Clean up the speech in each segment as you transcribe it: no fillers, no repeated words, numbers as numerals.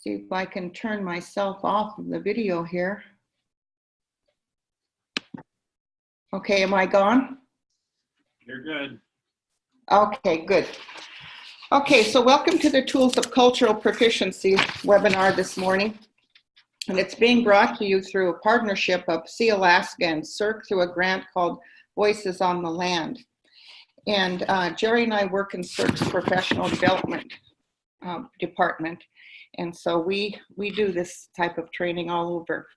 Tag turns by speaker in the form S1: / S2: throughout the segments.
S1: See if I can turn myself off of the video here. Okay, am I gone?
S2: You're good.
S1: Okay, good. Okay, so welcome to the Tools of Cultural Proficiency webinar this morning. And it's being brought to you through a partnership of Sealaska and SERRC through a grant called Voices on the Land. And Jerry and I work in SERRC's professional development department. And so we do this type of training all over.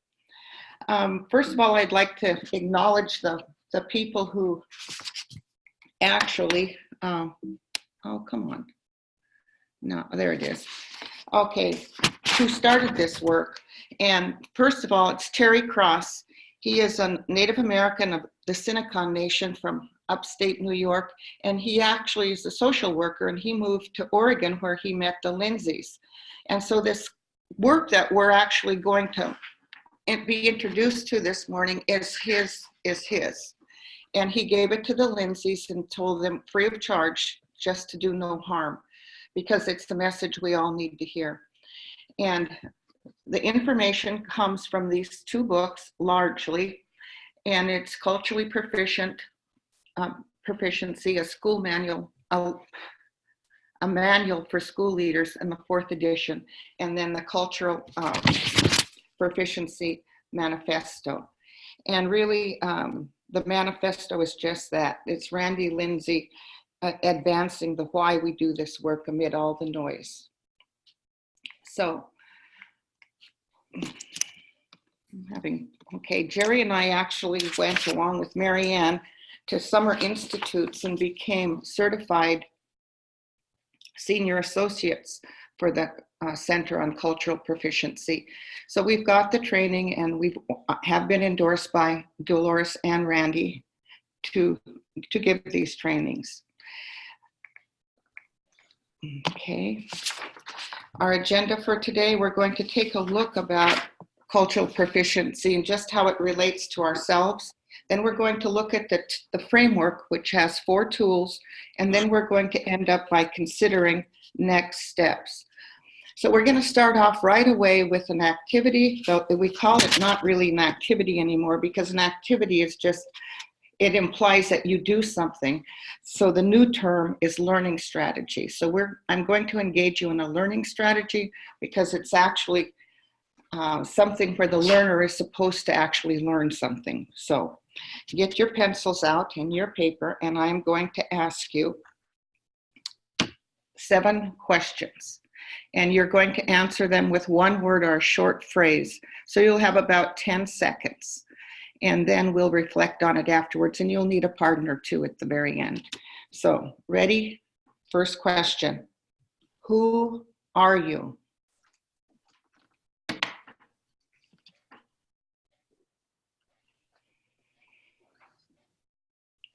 S1: First of all, I'd like to acknowledge the people who actually, oh, come on. No, there it is. Okay, who started this work. And first of all, it's Terry Cross. He is a Native American of the Seneca Nation from upstate New York. And he actually is a social worker, and he moved to Oregon where he met the Lindsays. And so this work that we're actually going to be introduced to this morning is his. And he gave it to the Lindsays and told them free of charge, just to do no harm, because it's the message we all need to hear. And the information comes from these two books largely, and it's Culturally Proficient, Proficiency, a school manual, a manual for school leaders in the 4th edition, and then the Cultural Proficiency Manifesto. And really, the manifesto is just that. It's Randy Lindsay advancing the why we do this work amid all the noise. So, Jerry and I actually went along with Mary Ann to summer institutes and became certified senior associates for the Center on Cultural Proficiency. So we've got the training, and we have been endorsed by Dolores and Randy to give these trainings. Okay, our agenda for today, we're going to take a look about cultural proficiency and just how it relates to ourselves. Then we're going to look at the framework, which has 4 tools, and then we're going to end up by considering next steps. So we're going to start off right away with an activity, though we call it not really an activity anymore, because an activity is just, it implies that you do something. So the new term is learning strategy. So I'm going to engage you in a learning strategy because it's actually something where the learner is supposed to actually learn something. So get your pencils out and your paper, and I'm going to ask you 7 questions. And you're going to answer them with 1 word or a short phrase. So you'll have about 10 seconds. And then we'll reflect on it afterwards, and you'll need a partner too at the very end. So, ready? First question. Who are you?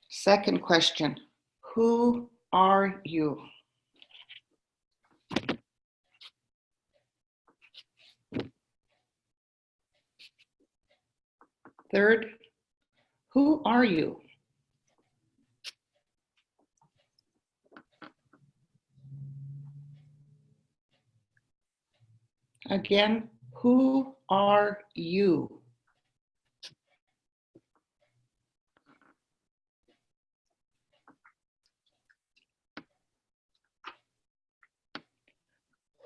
S1: Second question. Who are you? Third, who are you? Again, who are you?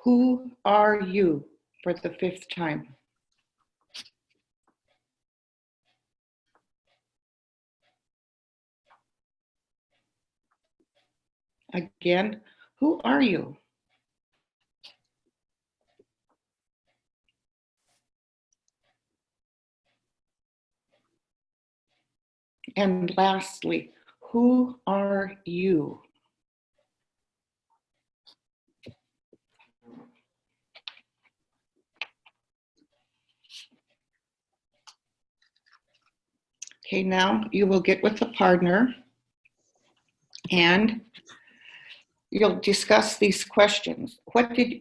S1: Who are you for the 5th time? Again, who are you? And lastly, who are you? Okay, now you will get with a partner and you'll discuss these questions.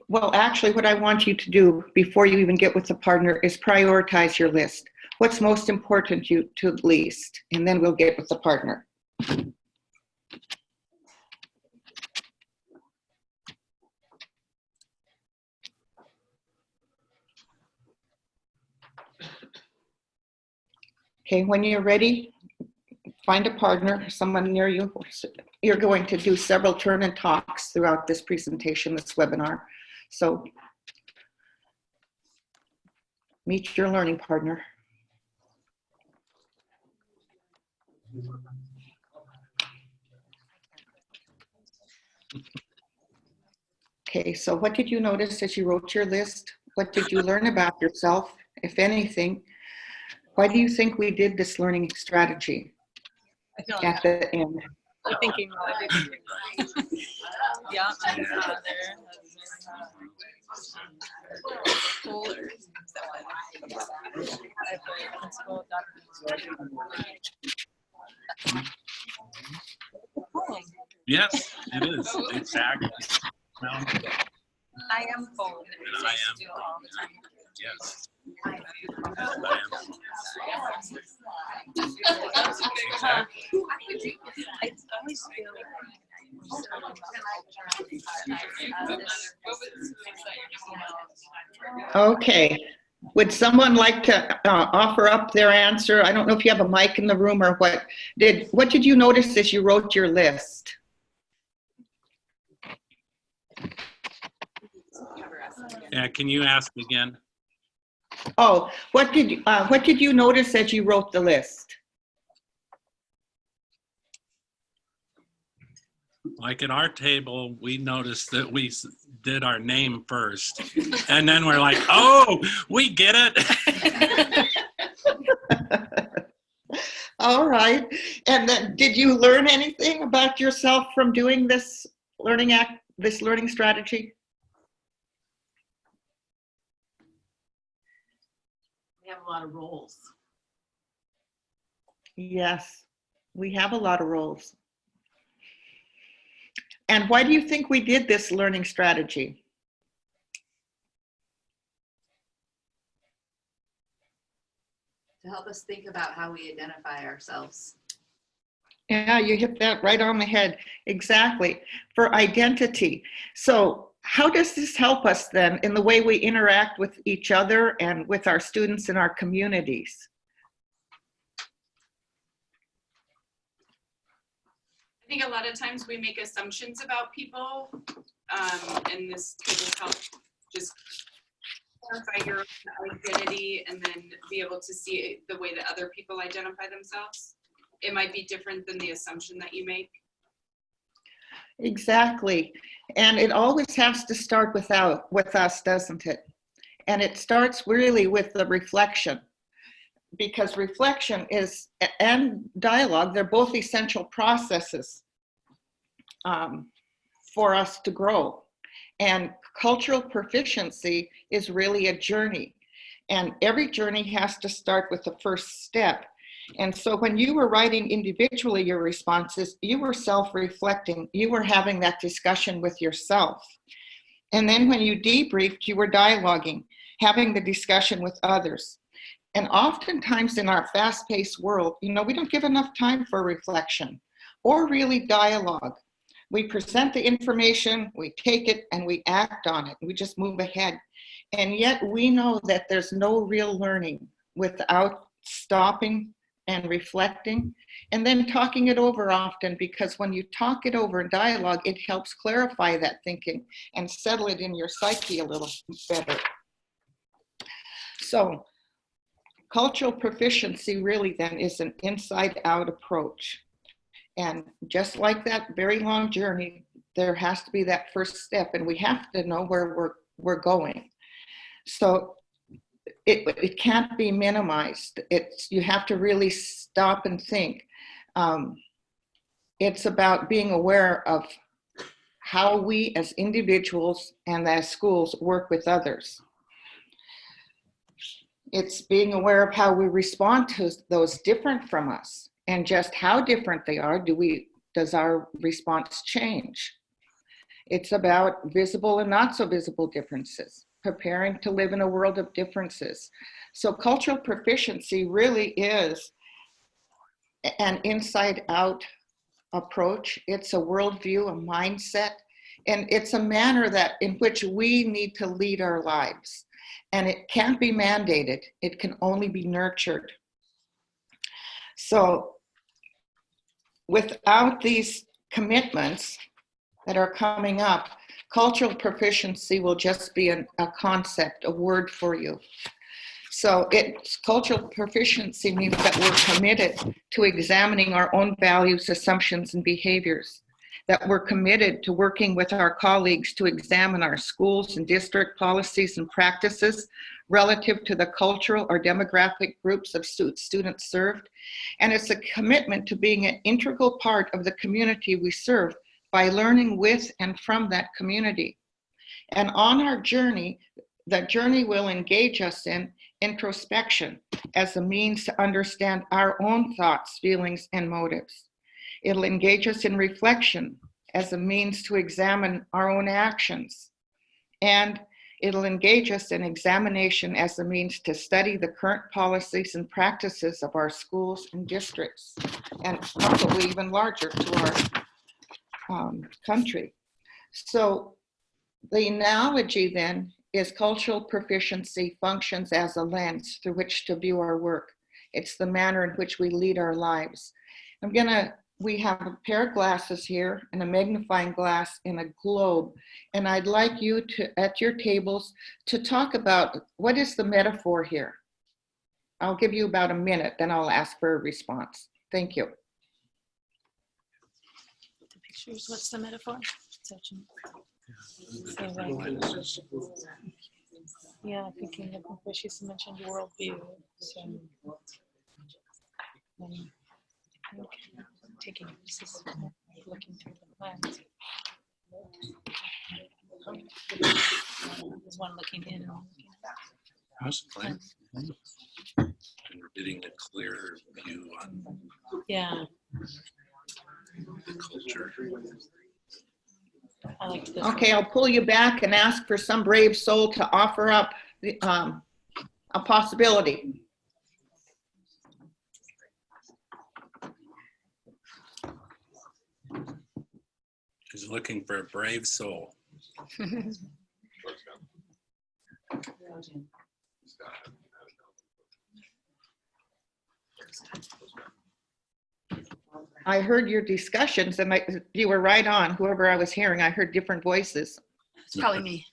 S1: Well, actually what I want you to do before you even get with the partner is prioritize your list. What's most important to least, and then we'll get with the partner. Okay, when you're ready, find a partner, someone near you. You're going to do several turn and talks throughout this presentation, this webinar. So meet your learning partner. Okay, so what did you notice as you wrote your list? What did you learn about yourself, if anything? Why do you think we did this learning strategy at the end?
S3: I'm thinking yeah, I'm there.
S2: Yes, it is. Exactly. No,
S3: I am full.
S2: and I am.
S3: Do all the time.
S2: Yes.
S3: I always feel
S1: Okay. Would someone like to offer up their answer? I don't know if you have a mic in the room or what. What did you notice as you wrote your list?
S2: Yeah, can you ask again?
S1: Oh, what did you notice as you wrote the list?
S2: Like at our table, we noticed that we did our name first. And then we're like, oh, we get it.
S1: All right. And then did you learn anything about yourself from doing this learning strategy?
S4: We have a lot of roles.
S1: Yes, we have a lot of roles. And why do you think we did this learning strategy?
S4: To help us think about how we identify ourselves.
S1: Yeah, you hit that right on the head. Exactly. For identity. So how does this help us then in the way we interact with each other and with our students in our communities?
S5: I think a lot of times we make assumptions about people, and this table helps just clarify your own identity and then be able to see the way that other people identify themselves. It might be different than the assumption that you make.
S1: Exactly. And it always has to start with us, doesn't it? And it starts really with the reflection, because reflection and dialogue, they're both essential processes for us to grow. And cultural proficiency is really a journey. And every journey has to start with the first step. And so when you were writing individually your responses, you were self-reflecting. You were having that discussion with yourself. And then when you debriefed, you were dialoguing, having the discussion with others. And oftentimes in our fast-paced world, we don't give enough time for reflection or really dialogue. We present the information, we take it, and we act on it. We just move ahead. And yet we know that there's no real learning without stopping and reflecting and then talking it over often, because when you talk it over in dialogue, it helps clarify that thinking and settle it in your psyche a little better. So cultural proficiency really then is an inside-out approach. And just like that very long journey, there has to be that first step, and we have to know where we're going. So it can't be minimized. You have to really stop and think. It's about being aware of how we as individuals and as schools work with others. It's being aware of how we respond to those different from us, and just how different they are. Does our response change? It's about visible and not so visible differences, preparing to live in a world of differences. So cultural proficiency really is an inside-out approach. It's a worldview, a mindset, and it's a manner in which we need to lead our lives. And it can't be mandated. It can only be nurtured. So without these commitments that are coming up, cultural proficiency will just be a concept, a word for you. So cultural proficiency means that we're committed to examining our own values, assumptions, and behaviors, that we're committed to working with our colleagues to examine our schools and district policies and practices relative to the cultural or demographic groups of students served. And it's a commitment to being an integral part of the community we serve by learning with and from that community. And on our journey, the journey will engage us in introspection as a means to understand our own thoughts, feelings, and motives. It'll engage us in reflection as a means to examine our own actions. And it'll engage us in examination as a means to study the current policies and practices of our schools and districts, and probably even larger to our country. So the analogy then is cultural proficiency functions as a lens through which to view our work. It's the manner in which we lead our lives. We have a pair of glasses here and a magnifying glass and a globe. And I'd like you to, at your tables, to talk about what is the metaphor here. I'll give you about a minute, then I'll ask for a response. Thank you.
S3: The pictures, what's the metaphor? Yeah, thinking of what she mentioned, worldview. So, taking this is looking through the lens. There's one looking in and one looking out.
S2: Possibly. And we're getting a clearer view on
S3: Yeah,
S2: the culture.
S3: I like this.
S1: Okay, I'll pull you back and ask for some brave soul to offer up a possibility.
S2: He's looking for a brave soul.
S1: I heard your discussions and you were right on. Whoever I was hearing, I heard different voices.
S6: It's probably me.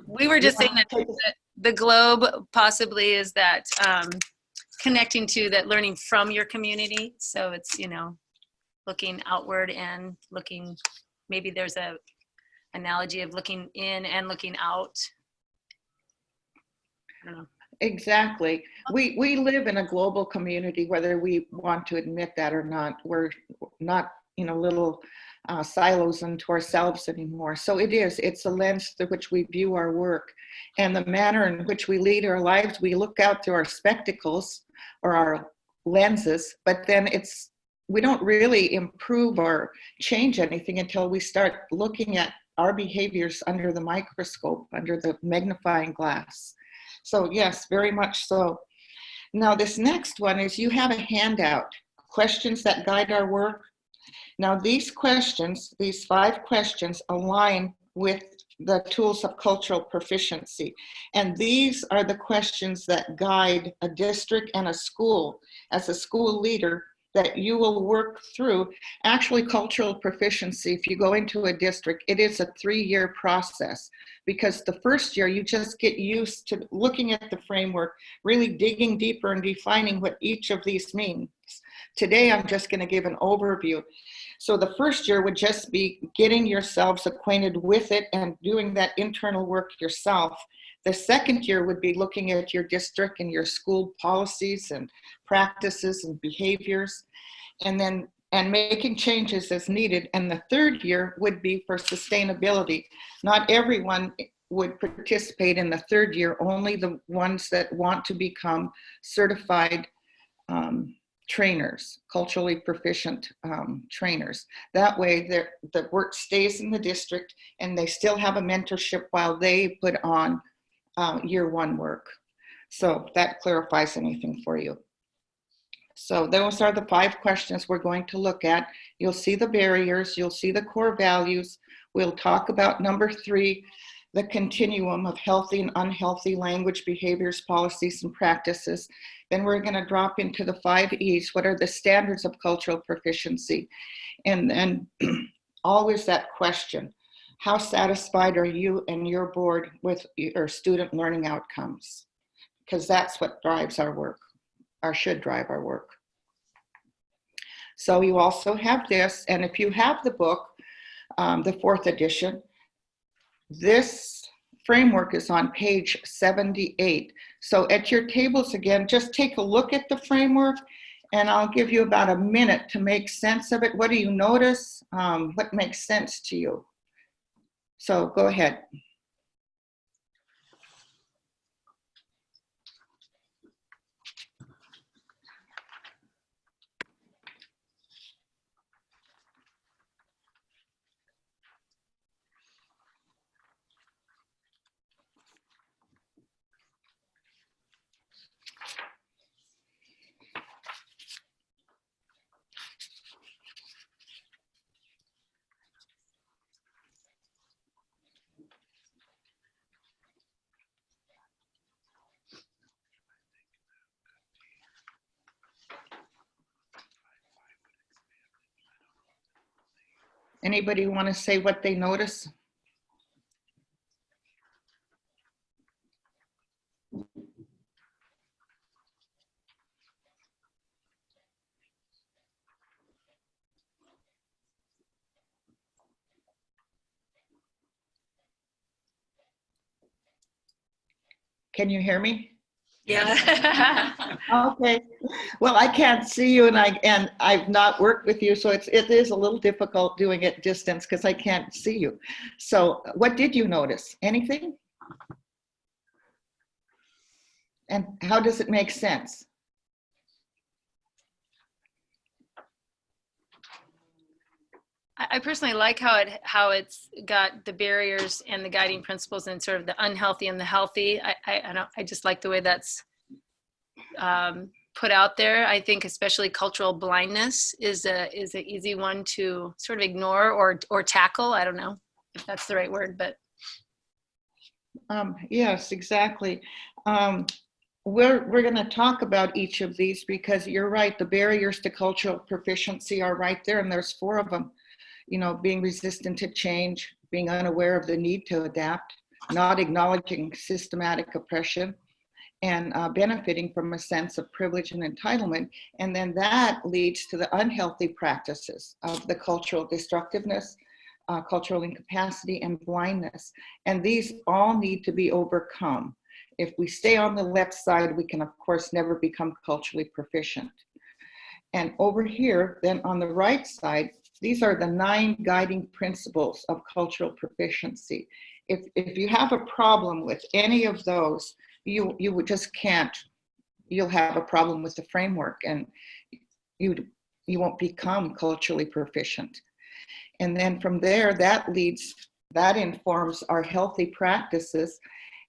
S6: We were just saying that the globe possibly is that connecting to that learning from your community. So it's, looking outward and looking, maybe there's a analogy of looking in and looking out. I don't know.
S1: Exactly. We live in a global community, whether we want to admit that or not. We're not, little silos unto ourselves anymore. So it's a lens through which we view our work, and the manner in which we lead our lives. We look out through our spectacles or our lenses, but then we don't really improve or change anything until we start looking at our behaviors under the microscope, under the magnifying glass. So yes, very much so. Now this next one is, you have a handout, questions that guide our work. Now these questions, these 5 questions, align with the tools of cultural proficiency. And these are the questions that guide a district and a school. As a school leader, that you will work through. Actually, cultural proficiency, if you go into a district, it is a 3-year process, because the first year you just get used to looking at the framework, really digging deeper and defining what each of these means. Today, I'm just going to give an overview. So the first year would just be getting yourselves acquainted with it and doing that internal work yourself. The second year would be looking at your district and your school policies and practices and behaviors, and making changes as needed. And the third year would be for sustainability. Not everyone would participate in the third year, only the ones that want to become certified trainers, culturally proficient trainers. That way the work stays in the district and they still have a mentorship while they put on year 1 work. So that clarifies anything for you. So those are the 5 questions we're going to look at. You'll see the barriers, you'll see the core values. We'll talk about number 3, the continuum of healthy and unhealthy language, behaviors, policies, and practices. Then we're going to drop into the 5 E's. What are the standards of cultural proficiency? And then always that question, how satisfied are you and your board with your student learning outcomes? Because that's what drives our work, or should drive our work. So you also have this, and if you have the book, the 4th edition, this framework is on page 78. So at your tables again, just take a look at the framework, and I'll give you about a minute to make sense of it. What do you notice? What makes sense to you? So go ahead. Anybody want to say what they notice? Can you hear me?
S6: Yeah.
S1: Okay. Well, I can't see you, and I've not worked with you, so it is a little difficult doing it distance because I can't see you. So, what did you notice? Anything? And how does it make sense?
S6: I personally like how it's got the barriers and the guiding principles and sort of the unhealthy and the healthy. I just like the way that's put out there. I think especially cultural blindness is an easy one to sort of ignore or tackle. I don't know if that's the right word, but
S1: yes, exactly. We're going to talk about each of these because you're right. The barriers to cultural proficiency are right there, and there's 4 of them. You know, being resistant to change, being unaware of the need to adapt, not acknowledging systematic oppression, and benefiting from a sense of privilege and entitlement. And then that leads to the unhealthy practices of the cultural destructiveness, cultural incapacity, and blindness. And these all need to be overcome. If we stay on the left side, we can, of course, never become culturally proficient. And over here, then on the right side, these are the 9 guiding principles of cultural proficiency. If you have a problem with any of those, you just can't, you'll have a problem with the framework, and you won't become culturally proficient. And then from there, that informs our healthy practices,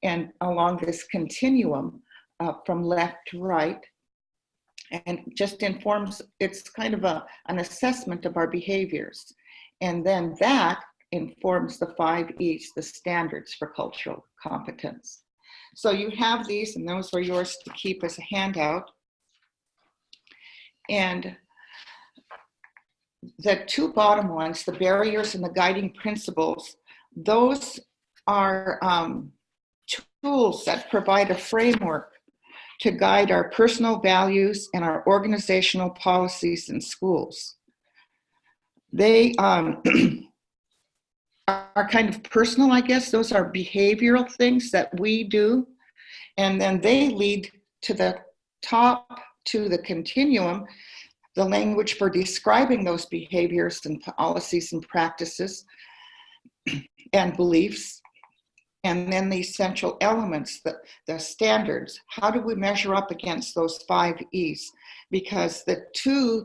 S1: and along this continuum from left to right, and just informs, it's kind of an assessment of our behaviors. And then that informs the 5 E's, the standards for cultural competence. So you have these, and those are yours to keep as a handout. And the 2 bottom ones, the barriers and the guiding principles, those are tools that provide a framework to guide our personal values and our organizational policies in schools. They are kind of personal, I guess. Those are behavioral things that we do. And then they lead to the top, to the continuum, the language for describing those behaviors and policies and practices and beliefs. And then the essential elements, the standards. How do we measure up against those 5 E's? Because the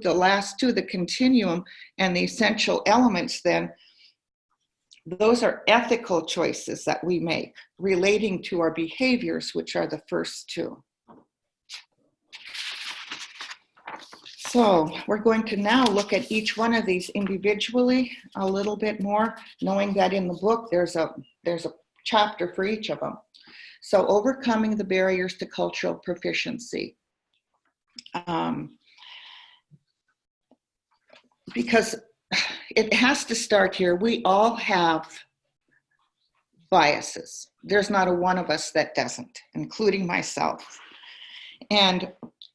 S1: last 2, the continuum and the essential elements, then those are ethical choices that we make relating to our behaviors, which are the first 2. So we're going to now look at each one of these individually a little bit more, knowing that in the book there's a chapter for each of them. So overcoming the barriers to cultural proficiency. Because it has to start here. We all have biases. There's not a one of us that doesn't, including myself. And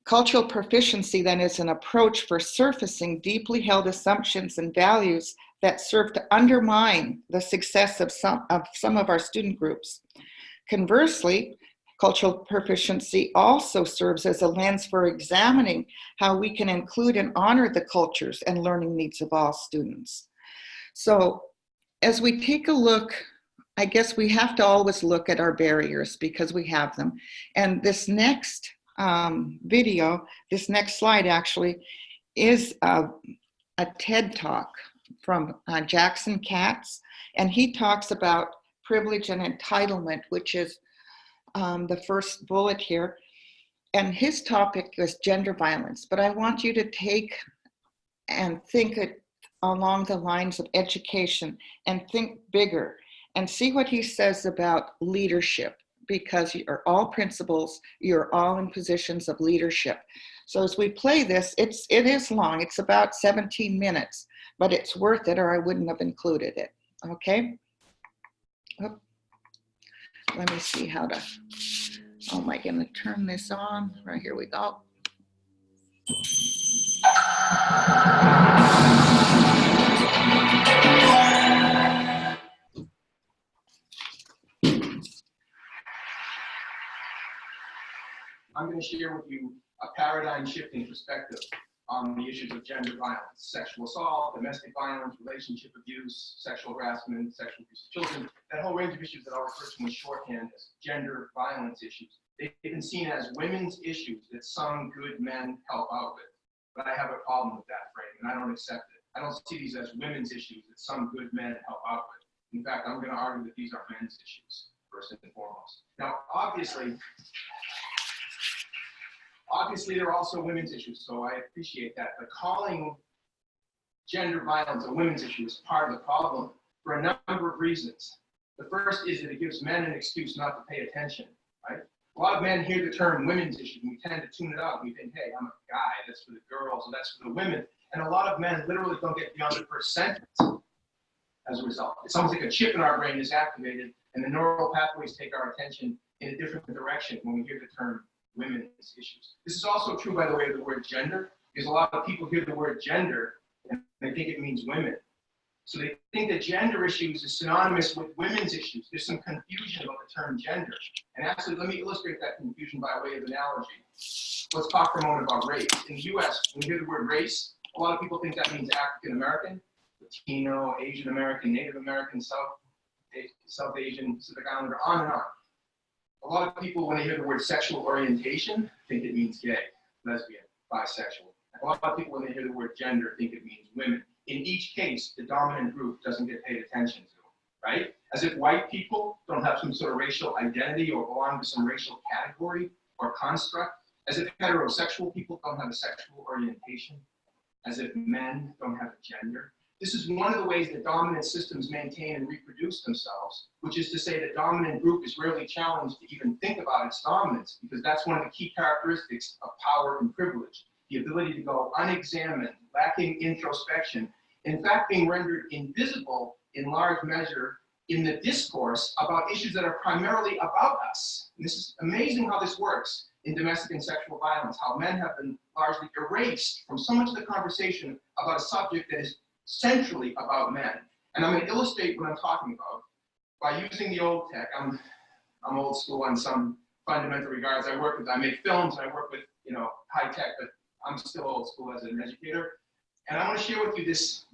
S1: cultural proficiency then is an approach for surfacing deeply held assumptions and values that serve to undermine the success of some of our student groups. Conversely, cultural proficiency also serves as a lens for examining how we can include and honor the cultures and learning needs of all students. So as we take a look, I guess we have to always look at our barriers because we have them. And this next video, this next slide actually, is a TED Talk from Jackson Katz, and he talks about privilege and entitlement, which is the first bullet here. And his topic is gender violence, but I want you to take and think it along the lines of education and think bigger and see what he says about leadership, because you're all principals, you're all in positions of leadership. So as we play this, it is long, it's about 17 minutes, but it's worth it or I wouldn't have included it, okay? Oop. Let me see how to, oh my, gonna turn this on, right, here we go.
S7: I'm going to share with you a paradigm shifting perspective on the issues of gender violence, sexual assault, domestic violence, relationship abuse, sexual harassment, sexual abuse of children, that whole range of issues that I'll refer to in shorthand as gender violence issues. They've been seen as women's issues that some good men help out with. But I have a problem with that frame, and I don't accept it. I don't see these as women's issues that some good men help out with. In fact, I'm going to argue that these are men's issues, first and foremost. Now, obviously, they're also women's issues, so I appreciate that. But calling gender violence a women's issue is part of the problem for a number of reasons. The first is that it gives men an excuse not to pay attention, right? A lot of men hear the term women's issue, and we tend to tune it out. We think, hey, I'm a guy, that's for the girls, or that's for the women. And a lot of men literally don't get beyond the first sentence as a result. It's almost like a chip in our brain is activated, and the neural pathways take our attention in a different direction when we hear the term women's issues. This is also true, by the way, of the word gender, because a lot of people hear the word gender and they think it means women. So they think that gender issues is synonymous with women's issues. There's some confusion about the term gender. And actually, let me illustrate that confusion by way of analogy. Let's talk for a moment about race. In the US, when you hear the word race, a lot of people think that means African American, Latino, Asian American, Native American, South Asian, Pacific Islander, on and on. A lot of people, when they hear the word sexual orientation, think it means gay, lesbian, bisexual. A lot of people, when they hear the word gender, think it means women. In each case, the dominant group doesn't get paid attention to, right? As if white people don't have some sort of racial identity or belong to some racial category or construct. As if heterosexual people don't have a sexual orientation. As if men don't have a gender. This is one of the ways that dominant systems maintain and reproduce themselves, which is to say the dominant group is rarely challenged to even think about its dominance, because that's one of the key characteristics of power and privilege, the ability to go unexamined, lacking introspection, in fact being rendered invisible in large measure in the discourse about issues that are primarily about us. And this is amazing how this works in domestic and sexual violence, how men have been largely erased from so much of the conversation about a subject that is centrally about men. And I'm going to illustrate what I'm talking about by using the old tech. I'm old school in some fundamental regards. I make films and I work with, high tech, but I'm still old school as an educator. And I want to share with you this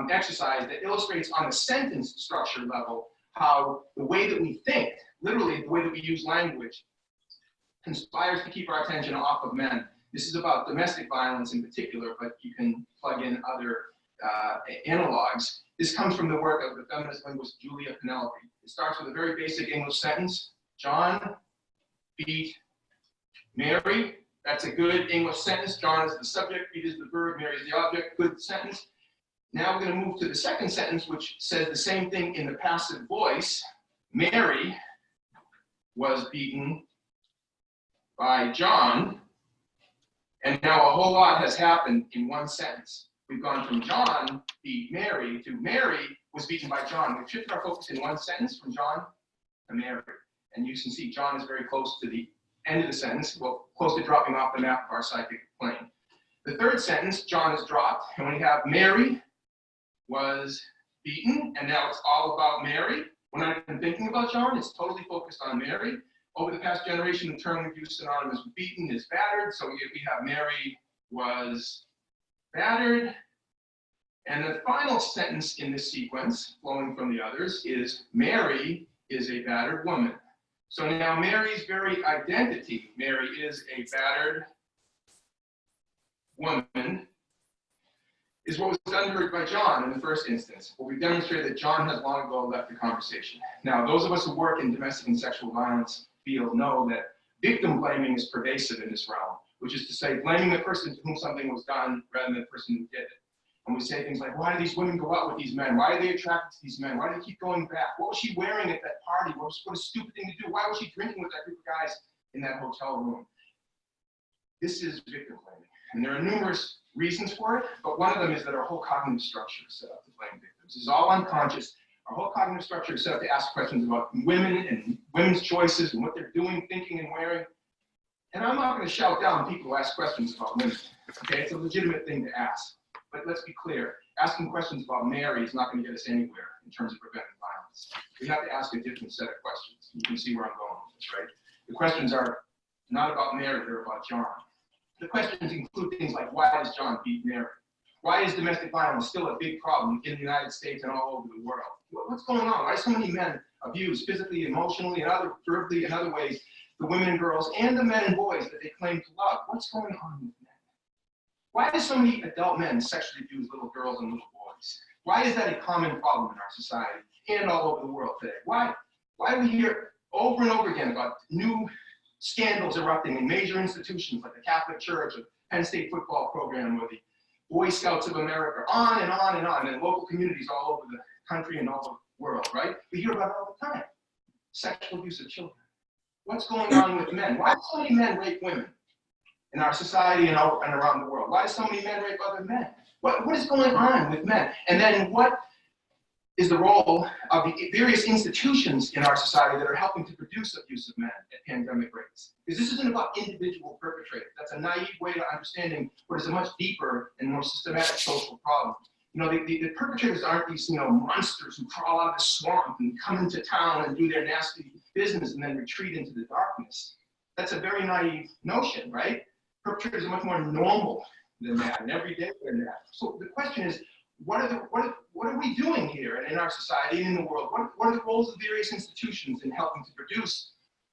S7: exercise that illustrates on a sentence structure level how the way that we think, literally the way that we use language, conspires to keep our attention off of men. This is about domestic violence in particular, but you can plug in other analogs. This comes from the work of the feminist linguist Julia Penelope. It starts with a very basic English sentence. John beat Mary. That's a good English sentence. John is the subject, beat is the verb, Mary is the object. Good sentence. Now we're going to move to the second sentence, which says the same thing in the passive voice. Mary was beaten by John, and now a whole lot has happened in one sentence. We've gone from John beat Mary to Mary was beaten by John. We've shifted our focus in one sentence from John to Mary. And you can see John is very close to the end of the sentence, well, close to dropping off the map of our psychic plane. The third sentence, John is dropped, and we have Mary was beaten, and now it's all about Mary. We're not even thinking about John, it's totally focused on Mary. Over the past generation, the term we've used synonymous with beaten is battered, so we have Mary was battered. And the final sentence in this sequence, flowing from the others, is Mary is a battered woman. So now Mary's very identity, Mary is a battered woman, is what was done to her by John in the first instance. But we've demonstrated that John has long ago left the conversation. Now, those of us who work in domestic and sexual violence field know that victim blaming is pervasive in this realm, which is to say blaming the person to whom something was done rather than the person who did it. And we say things like, why do these women go out with these men? Why are they attracted to these men? Why do they keep going back? What was she wearing at that party? What a stupid thing to do? Why was she drinking with that group of guys in that hotel room? This is victim blaming. And there are numerous reasons for it, but one of them is that our whole cognitive structure is set up to blame victims. It's all unconscious. Our whole cognitive structure is set up to ask questions about women and women's choices and what they're doing, thinking, and wearing. And I'm not going to shout down people who ask questions about women. Okay, it's a legitimate thing to ask. But let's be clear, asking questions about Mary is not going to get us anywhere in terms of preventing violence. We have to ask a different set of questions. You can see where I'm going with this, right? The questions are not about Mary, they're about John. The questions include things like, why does John beat Mary? Why is domestic violence still a big problem in the United States and all over the world? What's going on? Why do so many men abuse physically, emotionally, and verbally and other ways the women and girls and the men and boys that they claim to love? What's going on with men? Why do so many adult men sexually abuse little girls and little boys? Why is that a common problem in our society and all over the world today? Why do we hear over and over again about new scandals erupting in major institutions like the Catholic Church or Penn State football program or the Boy Scouts of America, on and on and on, and local communities all over the country and all over the world, right? We hear about it all the time. Sexual abuse of children. What's going on with men? Why do so many men rape women in our society and around the world? Why do so many men rape other men? What is going on with men? And then what is the role of the various institutions in our society that are helping to produce abuse of men at pandemic rates? Because this isn't about individual perpetrators. That's a naive way to understanding what is a much deeper and more systematic social problem. You know, the perpetrators aren't these, monsters who crawl out of the swamp and come into town and do their nasty business and then retreat into the darkness. That's a very naive notion, right? Perpetrators are much more normal than that and everyday than that. So the question is, what are we doing here and in our society and in the world? What are the roles of various institutions in helping to produce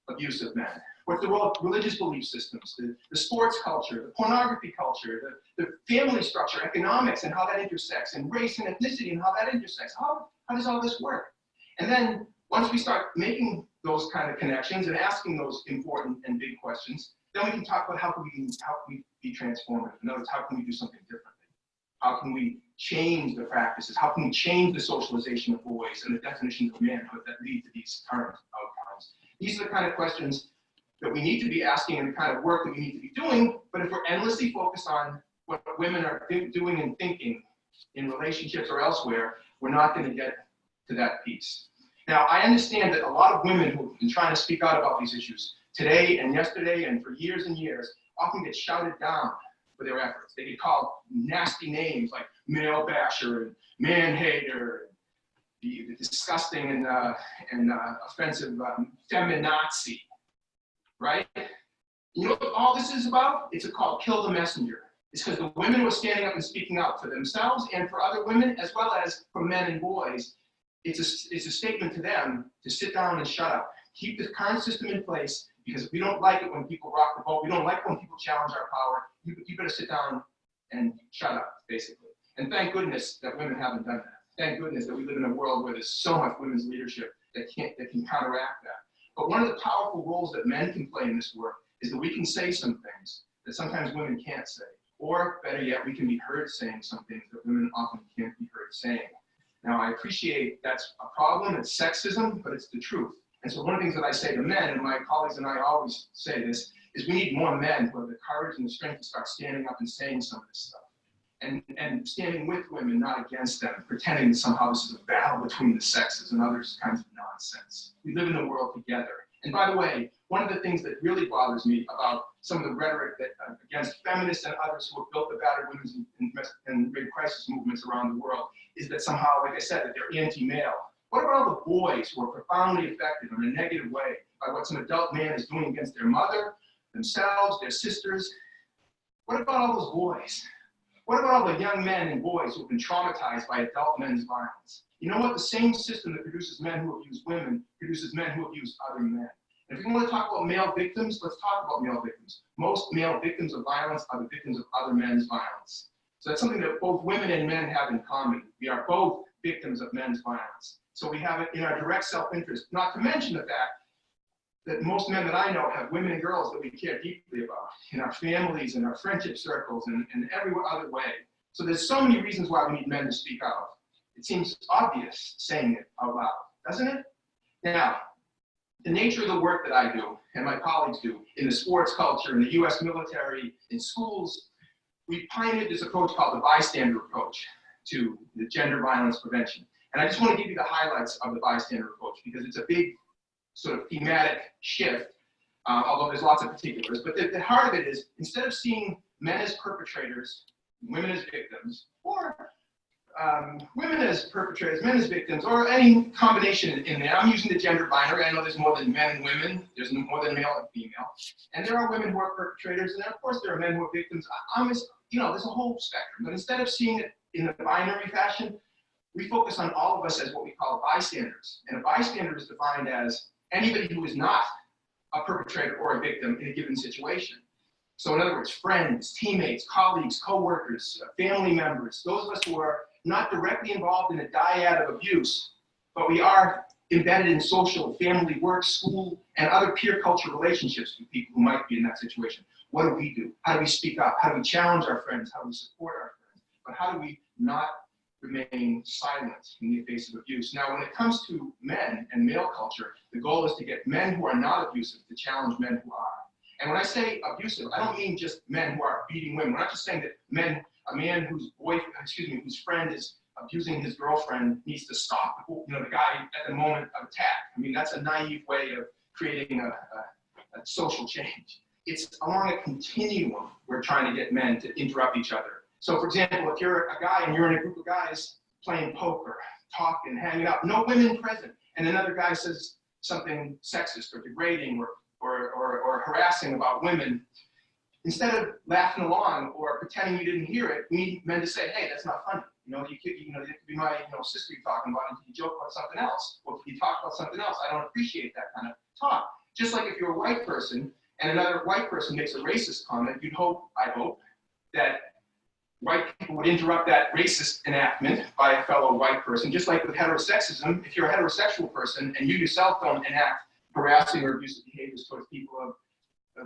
S7: abuse of men? What's the role of religious belief systems, the sports culture, the pornography culture, the family structure, economics and how that intersects, and race and ethnicity and how that intersects? How does all this work? And then once we start making those kind of connections and asking those important and big questions, then we can talk about how can we be transformative. In other words, how can we do something differently? How can we change the practices? How can we change the socialization of boys and the definitions of manhood that lead to these current outcomes? These are the kind of questions that we need to be asking and the kind of work that we need to be doing. But if we're endlessly focused on what women are doing and thinking in relationships or elsewhere, we're not going to get to that piece. Now, I understand that a lot of women who have been trying to speak out about these issues today and yesterday and for years and years often get shouted down for their efforts. They get called nasty names like male basher and man hater, the disgusting and offensive feminazi, right? You know what all this is about? It's called kill the messenger. It's because the women who are standing up and speaking out for themselves and for other women, as well as for men and boys, it's a statement to them to sit down and shut up. Keep the current system in place, because we don't like it when people rock the boat. We don't like when people challenge our power. You better sit down and shut up, basically. And thank goodness that women haven't done that. Thank goodness that we live in a world where there's so much women's leadership that can counteract that. But one of the powerful roles that men can play in this work is that we can say some things that sometimes women can't say. Or better yet, we can be heard saying some things that women often can't be heard saying. Now, I appreciate that's a problem, it's sexism, but it's the truth. And so one of the things that I say to men, and my colleagues and I always say this, is we need more men who have the courage and the strength to start standing up and saying some of this stuff. And standing with women, not against them, pretending that somehow this is a battle between the sexes and other kinds of nonsense. We live in a world together. And by the way, one of the things that really bothers me about some of the rhetoric that against feminists and others who have built the battered women's and rape crisis movements around the world is that somehow, like I said, that they're anti-male. What about all the boys who are profoundly affected in a negative way by what some adult man is doing against their mother, themselves, their sisters? What about all those boys? What about all the young men and boys who have been traumatized by adult men's violence? You know what? The same system that produces men who abuse women produces men who abuse other men. And if we want to talk about male victims, let's talk about male victims. Most male victims of violence are the victims of other men's violence. So that's something that both women and men have in common. We are both victims of men's violence. So we have it in our direct self-interest, not to mention the fact that most men that I know have women and girls that we care deeply about in our families and our friendship circles and every other way. So there's so many reasons why we need men to speak out. It seems obvious saying it out loud, doesn't it? Now, the nature of the work that I do and my colleagues do in the sports culture, in the US military, in schools, we pioneered this approach called the bystander approach to the gender violence prevention. And I just want to give you the highlights of the bystander approach because it's a big sort of thematic shift, although there's lots of particulars. But the heart of it is, instead of seeing men as perpetrators, women as victims, or women as perpetrators, men as victims, or any combination in there. I'm using the gender binary. I know there's more than men and women. There's more than male and female. And there are women who are perpetrators, and of course there are men who are victims. You know, there's a whole spectrum. But instead of seeing it in a binary fashion, we focus on all of us as what we call bystanders. And a bystander is defined as anybody who is not a perpetrator or a victim in a given situation. So in other words, friends, teammates, colleagues, co-workers, family members, those of us who are not directly involved in a dyad of abuse, but we are embedded in social, family, work, school, and other peer culture relationships with people who might be in that situation. What do we do? How do we speak up? How do we challenge our friends? How do we support our friends? But how do we not remain silent in the face of abuse? Now, when it comes to men and male culture, the goal is to get men who are not abusive to challenge men who are. And when I say abusive, I don't mean just men who are beating women. We're not just saying that a man whose friend is abusing his girlfriend needs to stop, the guy at the moment of attack. I mean, that's a naive way of creating a social change. It's along a continuum we're trying to get men to interrupt each other. So for example, if you're a guy and you're in a group of guys playing poker, talking, hanging out, no women present, and another guy says something sexist or degrading or harassing about women, instead of laughing along or pretending you didn't hear it, we need men to say, hey, that's not funny. It could be my sister you're talking about, and you joke about something else. Or if you talk about something else, I don't appreciate that kind of talk. Just like if you're a white person and another white person makes a racist comment, I hope, that white people would interrupt that racist enactment by a fellow white person. Just like with heterosexism, if you're a heterosexual person and you yourself don't enact harassing or abusive behaviors towards people of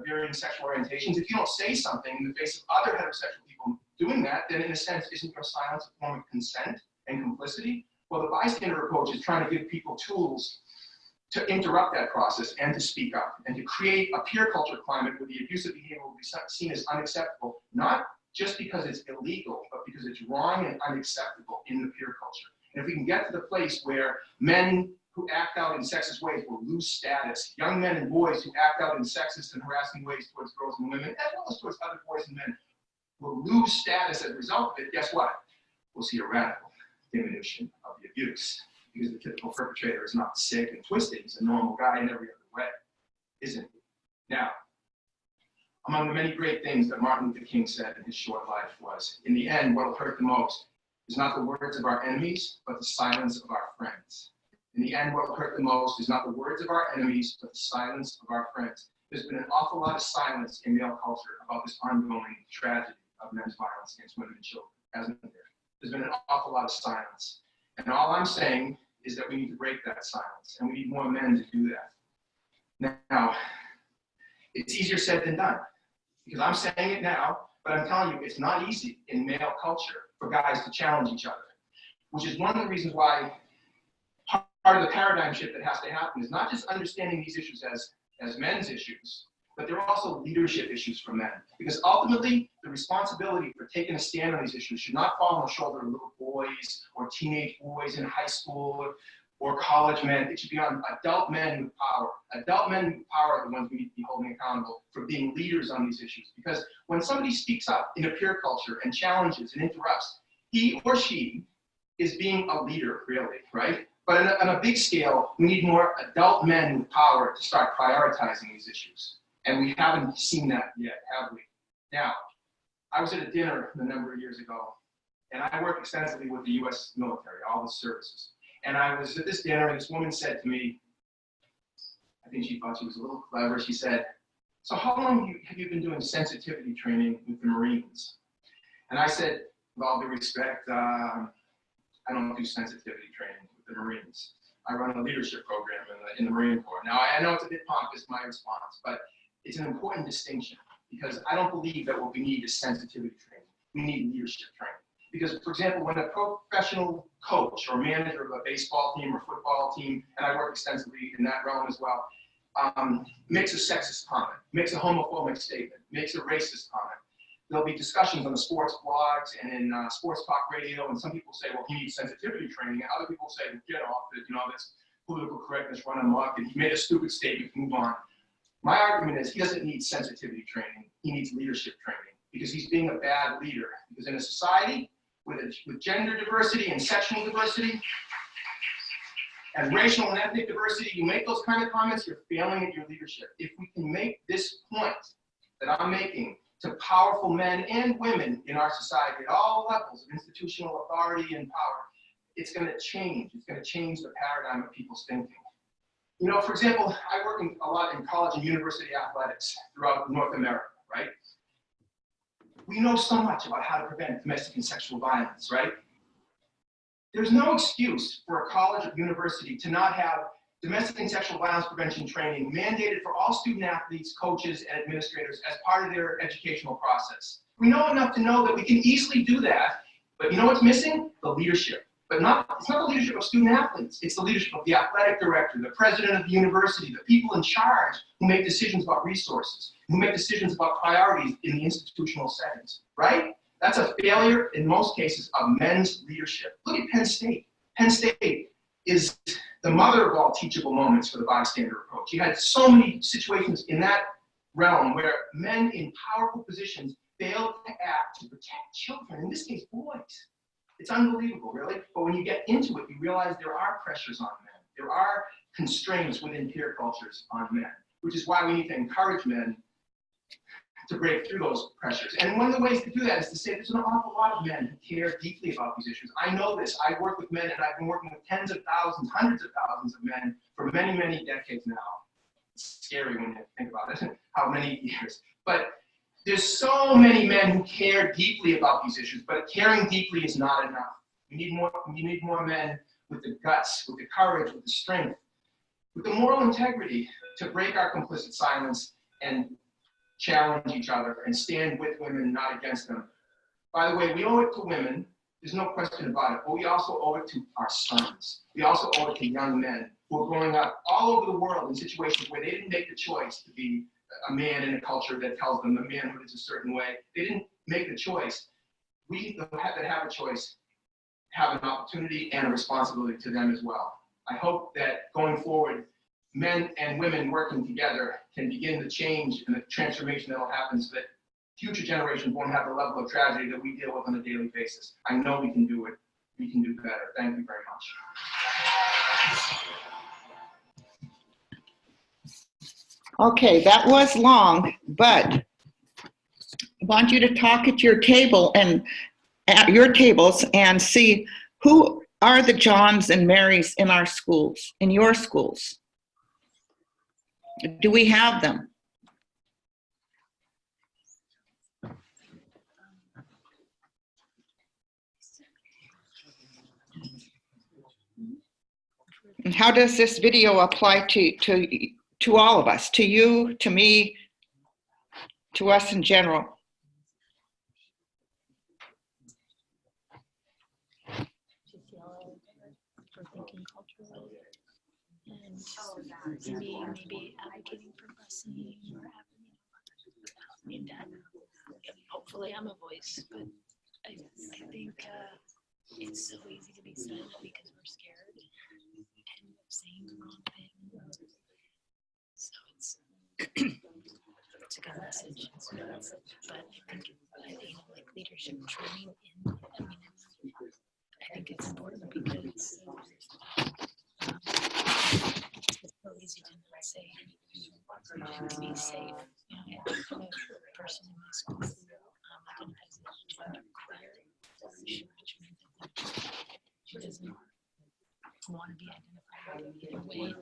S7: varying sexual orientations, if you don't say something in the face of other heterosexual people doing that, then in a sense, isn't your silence a form of consent and complicity? Well, the bystander approach is trying to give people tools to interrupt that process and to speak up and to create a peer culture climate where the abusive behavior will be seen as unacceptable, not just because it's illegal, but because it's wrong and unacceptable in the peer culture. And if we can get to the place where men who act out in sexist ways will lose status, young men and boys who act out in sexist and harassing ways towards girls and women, as well as towards other boys and men, will lose status as a result of it, guess what? We'll see a radical diminution of the abuse, because the typical perpetrator is not sick and twisted. He's a normal guy in every other way, isn't he? Now, among the many great things that Martin Luther King said in his short life was, in the end, what will hurt the most is not the words of our enemies, but the silence of our friends. In the end, what will hurt the most is not the words of our enemies, but the silence of our friends. There's been an awful lot of silence in male culture about this ongoing tragedy of men's violence against women and children, hasn't there? There's been an awful lot of silence. And all I'm saying is that we need to break that silence, and we need more men to do that. Now, it's easier said than done, because I'm saying it now, but I'm telling you, it's not easy in male culture for guys to challenge each other. which is one of the reasons why part of the paradigm shift that has to happen is not just understanding these issues as men's issues, but they're also leadership issues for men. Because ultimately, the responsibility for taking a stand on these issues should not fall on the shoulder of little boys or teenage boys in high school or college men. It should be on adult men with power. Adult men with power are the ones we need to be holding accountable for being leaders on these issues. Because when somebody speaks up in a peer culture and challenges and interrupts, he or she is being a leader, really, right? But on a big scale, we need more adult men with power to start prioritizing these issues. And we haven't seen that yet, have we? Now, I was at a dinner a number of years ago, and I work extensively with the US military, all the services. And I was at this dinner, and this woman said to me, I think she thought she was a little clever, she said, so how long have you been doing sensitivity training with the Marines? And I said, with all due respect, I don't do sensitivity training with the Marines. I run a leadership program in the Marine Corps. Now, I know it's a bit pompous, my response, but it's an important distinction because I don't believe that what we need is sensitivity training. We need leadership training. Because, for example, when a professional coach or manager of a baseball team or football team, and I work extensively in that realm as well, makes a sexist comment, makes a homophobic statement, makes a racist comment, there'll be discussions on the sports blogs and in sports talk radio, and some people say, well, he needs sensitivity training, and other people say, get off it, that's political correctness run amok, and he made a stupid statement, move on. My argument is he doesn't need sensitivity training, he needs leadership training, because he's being a bad leader. Because in a society with gender diversity and sexual diversity and racial and ethnic diversity, you make those kind of comments, you're failing at your leadership. If we can make this point that I'm making to powerful men and women in our society at all levels of institutional authority and power, it's going to change. It's going to change the paradigm of people's thinking. For example, I work a lot in college and university athletics throughout North America, right? We know so much about how to prevent domestic and sexual violence, right? There's no excuse for a college or university to not have domestic and sexual violence prevention training mandated for all student athletes, coaches, and administrators as part of their educational process. We know enough to know that we can easily do that, but you know what's missing? The leadership. But it's not the leadership of student athletes, it's the leadership of the athletic director, the president of the university, the people in charge who make decisions about resources, who make decisions about priorities in the institutional settings, right? That's a failure in most cases of men's leadership. Look at Penn State. Penn State is the mother of all teachable moments for the bystander approach. You had so many situations in that realm where men in powerful positions failed to act to protect children, in this case, boys. It's unbelievable, really. But when you get into it, you realize there are pressures on men. There are constraints within peer cultures on men, which is why we need to encourage men to break through those pressures. And one of the ways to do that is to say there's an awful lot of men who care deeply about these issues. I know this. I work with men, and I've been working with tens of thousands, hundreds of thousands of men for many, many decades now. It's scary when you think about it, how many years. But there's so many men who care deeply about these issues, but caring deeply is not enough. We need more men with the guts, with the courage, with the strength, with the moral integrity to break our complicit silence and challenge each other and stand with women, not against them. By the way, we owe it to women, there's no question about it, but we also owe it to our sons. We also owe it to young men who are growing up all over the world in situations where they didn't make the choice to be a man in a culture that tells them the manhood is a certain way. They didn't make the choice. We that have a choice have an opportunity and a responsibility to them as well. I hope that going forward, men and women working together can begin the change and the transformation that will happen so that future generations won't have the level of tragedy that we deal with on a daily basis. I know we can do it. We can do better. Thank you very much.
S1: Okay, that was long, but I want you to talk at your table and at your tables and see who are the Johns and Marys in our schools, in your schools. Do we have them? And how does this video apply to all of us, to you, to me, to us in general?
S3: and me maybe advocating for busing or having, I mean, that, hopefully I'm a voice, but I think it's so easy to be silent because we're scared and saying the wrong thing. So it's it's a good message. But I think like leadership training I think it's important because it's so easy to not say to be safe. You know, I'm a person in my school who identifies as genderqueer. She doesn't want to be identified either way.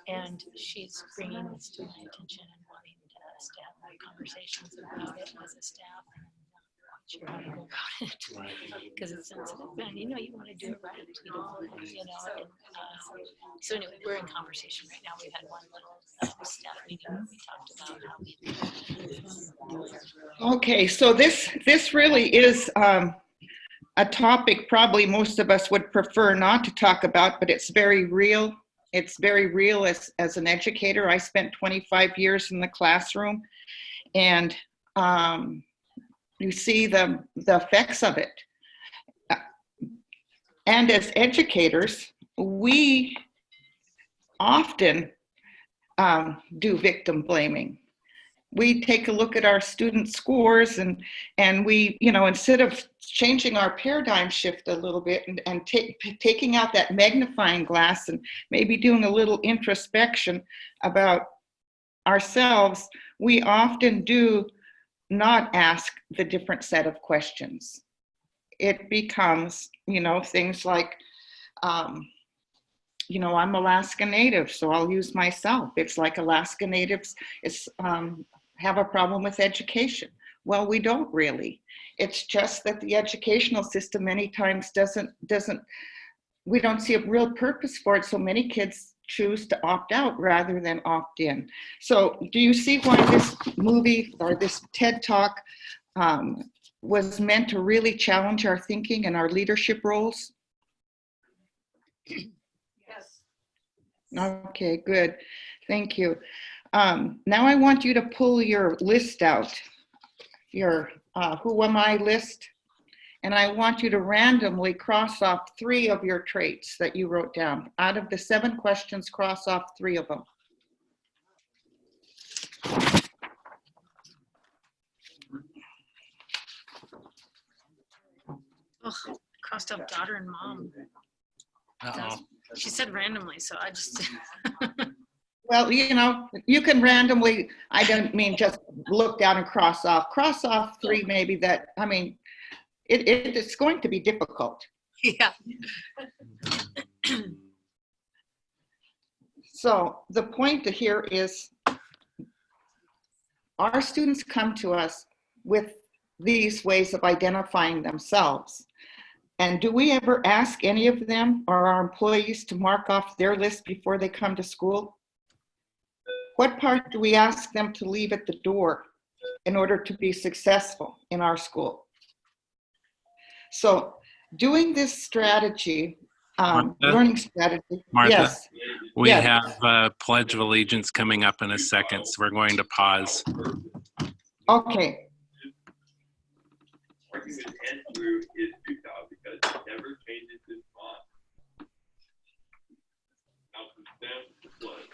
S3: And she's bringing this to my attention and wanting us to have more conversations about it as a staff. And I'm not quite sure how to go about it because it's sensitive. And you know, you want to do it right, you know. And, so anyway, we're in conversation right now. We've had one little staff meeting where we talked about how we.
S1: Okay, so this really is a topic probably most of us would prefer not to talk about, but it's very real. It's very real as an educator. I spent 25 years in the classroom, and you see the effects of it. And as educators, we often do victim blaming. We take a look at our student scores and we, you know, instead of changing our paradigm shift a little bit and taking out that magnifying glass and maybe doing a little introspection about ourselves, we often do not ask the different set of questions. It becomes, you know, things like, you know, I'm Alaska Native, so I'll use myself. It's like Alaska Natives have a problem with education. Well, we don't really. It's just that the educational system many times we don't see a real purpose for it, so many kids choose to opt out rather than opt in. So do you see why this movie or this TED Talk was meant to really challenge our thinking and our leadership roles?
S4: Yes.
S1: Okay, good. Thank you. Now I want you to pull your list out, your who am I list, and I want you to randomly cross off 3 of your traits that you wrote down. Out of the 7 questions, cross off 3 of them.
S3: Ugh, crossed out daughter and mom.
S2: Uh-oh.
S3: She said randomly, so I just.
S1: Well, you know, you can randomly, I don't mean just look down and cross off 3 maybe that, I mean, it's going to be difficult.
S3: Yeah.
S1: So the point here is our students come to us with these ways of identifying themselves. And do we ever ask any of them or our employees to mark off their list before they come to school? What part do we ask them to leave at the door in order to be successful in our school? So doing this strategy, learning strategy,
S2: Martha,
S1: yes.
S2: We
S1: Yes.
S2: have a Pledge of Allegiance coming up in a second, so we're going to pause.
S1: Okay.
S8: Argument and through is futile because it never changes its mind. Now to stand the pledge.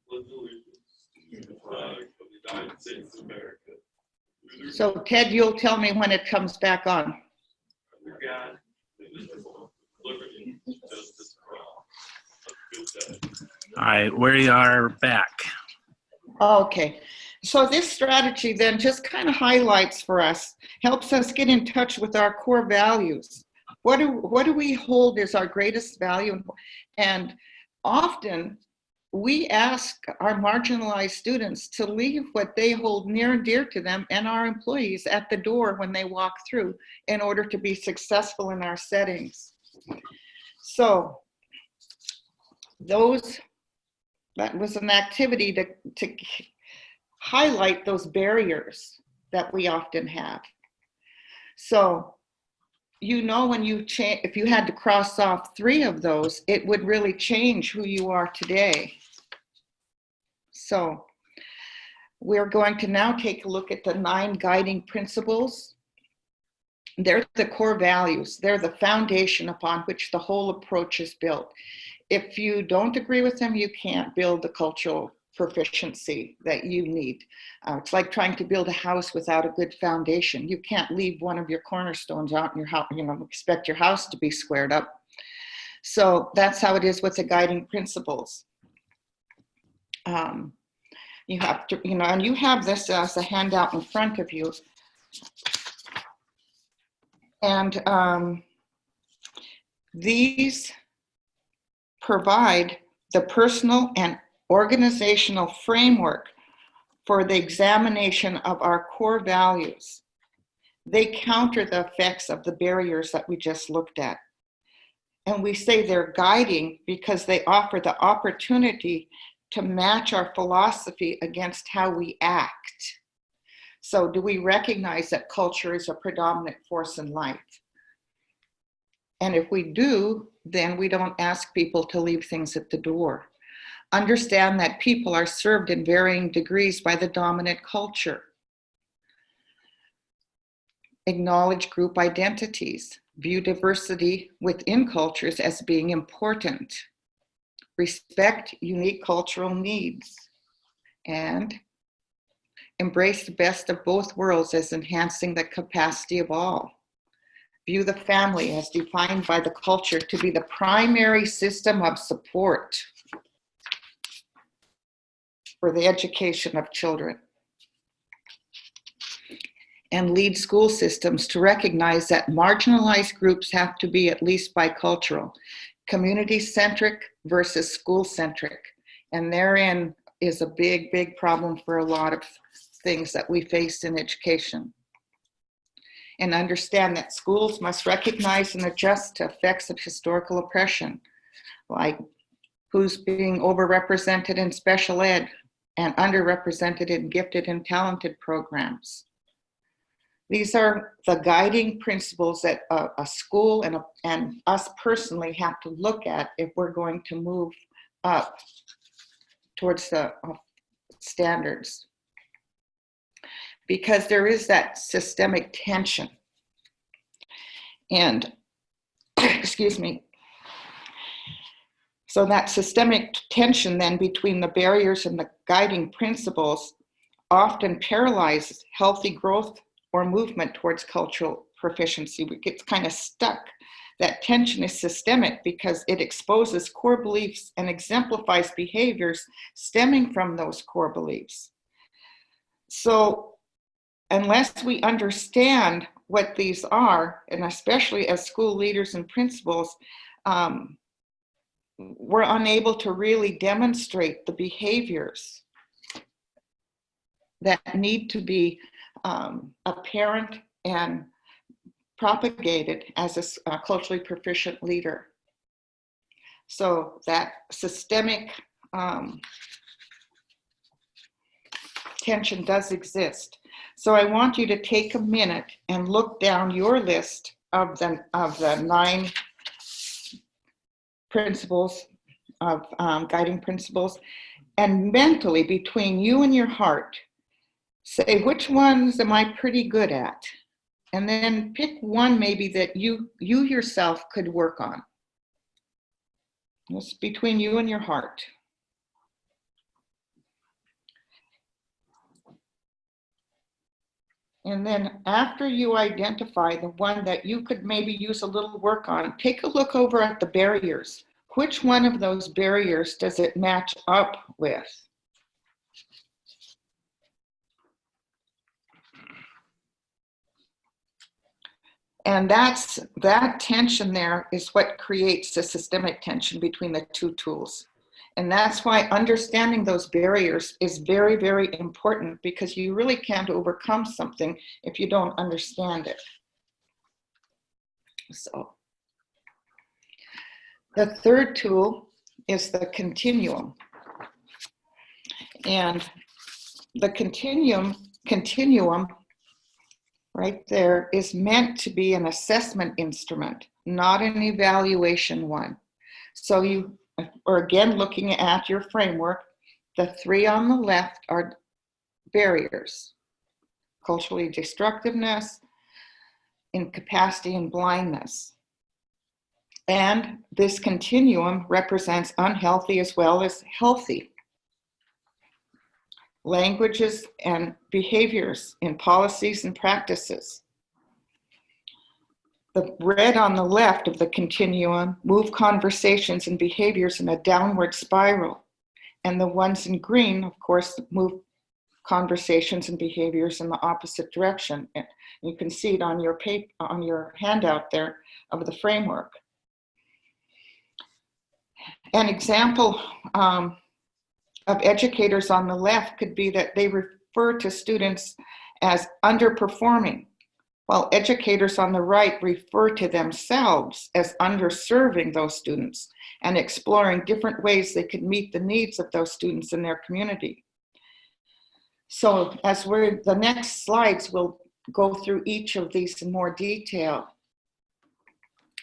S8: Pledge allegiance to the flag of the United States of America.
S1: So Ted, you'll tell me when it comes back on.
S8: Under God, indivisible, liberty, and justice for all. Have a good day.
S2: All right, we are back.
S1: Okay. So this strategy then just kind of highlights for us, helps us get in touch with our core values. What do we hold as our greatest value? And often we ask our marginalized students to leave what they hold near and dear to them and our employees at the door when they walk through in order to be successful in our settings. So that was an activity to highlight those barriers that we often have. So you know, when you change, if you had to cross off 3 of those, it would really change who you are today. So we're going to now take a look at the 9 guiding principles. They're the core values. They're the foundation upon which the whole approach is built. If you don't agree with them, you can't build the cultural proficiency that you need. It's like trying to build a house without a good foundation. You can't leave one of your cornerstones out in your house, you know, expect your house to be squared up. So that's how it is with the guiding principles. You have to, you know, and you have this as a handout in front of you. And these provide the personal and organizational framework for the examination of our core values. They counter the effects of the barriers that we just looked at. And we say they're guiding because they offer the opportunity to match our philosophy against how we act. So do we recognize that culture is a predominant force in life? And if we do, then we don't ask people to leave things at the door. Understand that people are served in varying degrees by the dominant culture. Acknowledge group identities. View diversity within cultures as being important. Respect unique cultural needs. And embrace the best of both worlds as enhancing the capacity of all. View the family as defined by the culture to be the primary system of support for the education of children. And lead school systems to recognize that marginalized groups have to be at least bicultural, community-centric versus school-centric. And therein is a big, big problem for a lot of things that we face in education. And understand that schools must recognize and adjust to effects of historical oppression, like who's being overrepresented in special ed and underrepresented in gifted and talented programs. These are the guiding principles that a school and us personally have to look at if we're going to move up towards the standards. Because there is that systemic tension. And, excuse me, so that systemic tension then between the barriers and the guiding principles often paralyzes healthy growth or movement towards cultural proficiency. We get kind of stuck. That tension is systemic because it exposes core beliefs and exemplifies behaviors stemming from those core beliefs. So unless we understand what these are, and especially as school leaders and principals, we're unable to really demonstrate the behaviors that need to be apparent and propagated as a culturally proficient leader. So that systemic tension does exist. So I want you to take a minute and look down your list of the 9 principles of guiding principles, and mentally between you and your heart, say which ones am I pretty good at? And then pick one maybe that you yourself could work on. It's between you and your heart. And then after you identify the one that you could maybe use a little work on, take a look over at the barriers. Which one of those barriers does it match up with? And that tension there is what creates the systemic tension between the 2 tools. And that's why understanding those barriers is very, very important, because you really can't overcome something if you don't understand it. So the 3rd tool is the continuum. And the continuum, right there, is meant to be an assessment instrument, not an evaluation one. So you are again looking at your framework. The three on the left are barriers: culturally destructiveness, incapacity, and blindness. And this continuum represents unhealthy as well as healthy languages and behaviors in policies and practices. The red on the left of the continuum move conversations and behaviors in a downward spiral. And the ones in green, of course, move conversations and behaviors in the opposite direction. And you can see it on your paper, on your handout there of the framework. An example of educators on the left could be that they refer to students as underperforming, while educators on the right refer to themselves as underserving those students and exploring different ways they could meet the needs of those students in their community. So as the next slides, we'll go through each of these in more detail.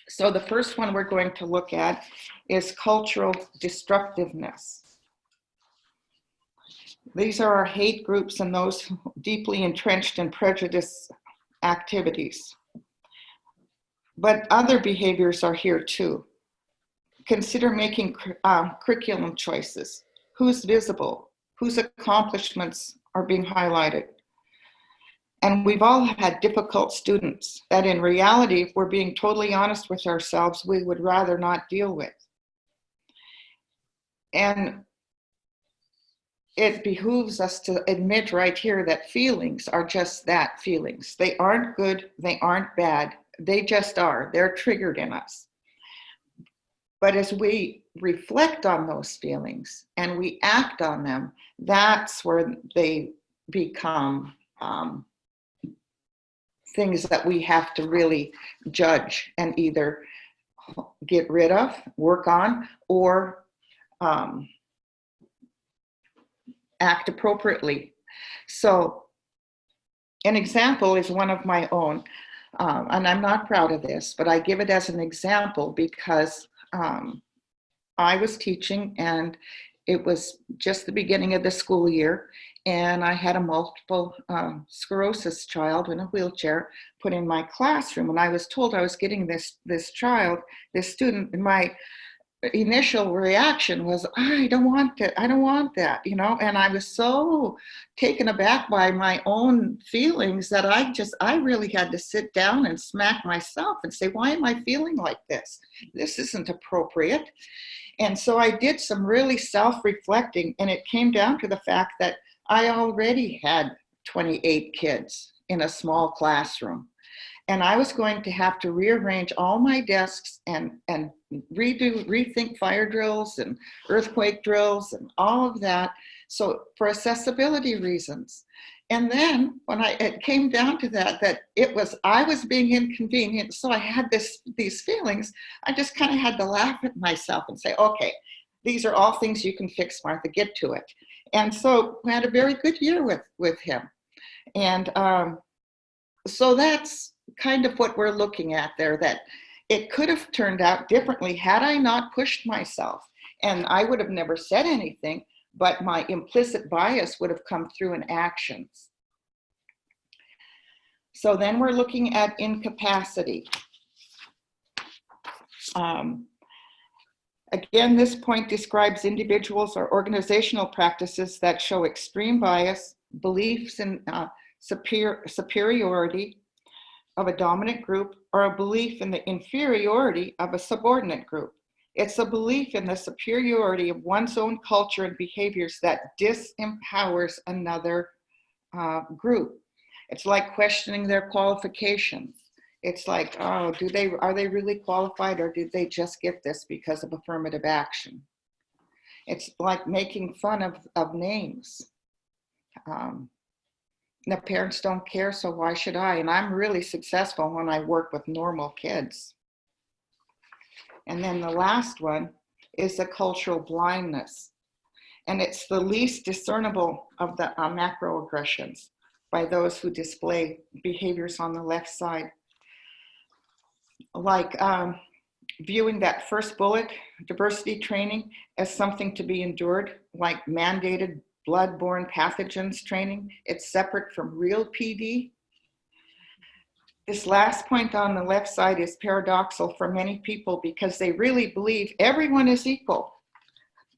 S1: So the first one we're going to look at is cultural destructiveness. These are our hate groups and those deeply entrenched in prejudice activities. But other behaviors are here too. Consider making curriculum choices. Who's visible? Whose accomplishments are being highlighted? And we've all had difficult students that in reality, if we're being totally honest with ourselves, we would rather not deal with. And it behooves us to admit right here that feelings are just that, feelings. They aren't good, they aren't bad, they just are. They're triggered in us. But as we reflect on those feelings and we act on them, that's where they become things that we have to really judge and either get rid of, work on, or act appropriately. So an example is one of my own, and I'm not proud of this, but I give it as an example because I was teaching and it was just the beginning of the school year, and I had a multiple sclerosis child in a wheelchair put in my classroom, and I was told I was getting this student, and my initial reaction was, I don't want that, you know, and I was so taken aback by my own feelings that I really had to sit down and smack myself and say, why am I feeling like this? This isn't appropriate. And so I did some really self-reflecting, and it came down to the fact that I already had 28 kids in a small classroom. And I was going to have to rearrange all my desks and rethink fire drills and earthquake drills and all of that. So for accessibility reasons. And then when it came down to that I was being inconvenient. So I had these feelings. I just kind of had to laugh at myself and say, okay, these are all things you can fix, Martha, get to it. And so we had a very good year with him. And so that's kind of what we're looking at there, that it could have turned out differently had I not pushed myself. And I would have never said anything, but my implicit bias would have come through in actions. So then we're looking at incapacity. Again, this point describes individuals or organizational practices that show extreme bias, beliefs in superiority of a dominant group, or a belief in the inferiority of a subordinate group. It's a belief in the superiority of one's own culture and behaviors that disempowers another group. It's like questioning their qualifications. It's like, oh, are they really qualified, or did they just get this because of affirmative action? It's like making fun of names. The parents don't care, so why should I? And I'm really successful when I work with normal kids. And then the last one is the cultural blindness. And it's the least discernible of the macroaggressions. by those who display behaviors on the left side. Like viewing that first bullet, diversity training, as something to be endured, like mandated blood-borne pathogens training. It's separate from real PD. This last point on the left side is paradoxical for many people because they really believe everyone is equal.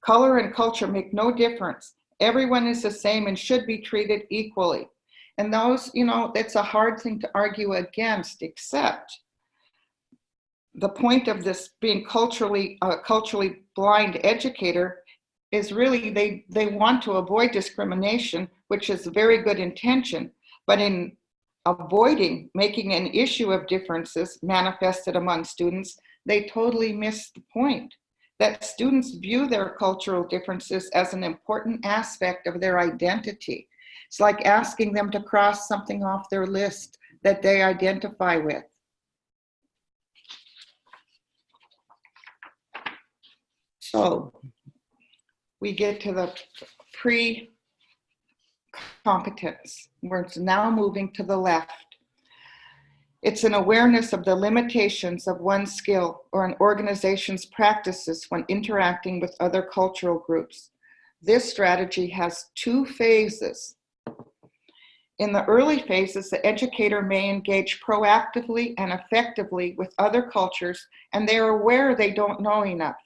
S1: Color and culture make no difference. Everyone is the same and should be treated equally. And those, you know, that's a hard thing to argue against, except the point of this being culturally blind educator is really they want to avoid discrimination, which is a very good intention, but in avoiding making an issue of differences manifested among students, they totally miss the point that students view their cultural differences as an important aspect of their identity. It's like asking them to cross something off their list that they identify with. So we get to the pre-competence, where it's now moving to the left. It's an awareness of the limitations of one's skill or an organization's practices when interacting with other cultural groups. This strategy has 2 phases. In the early phases, the educator may engage proactively and effectively with other cultures, and they are aware they don't know enough.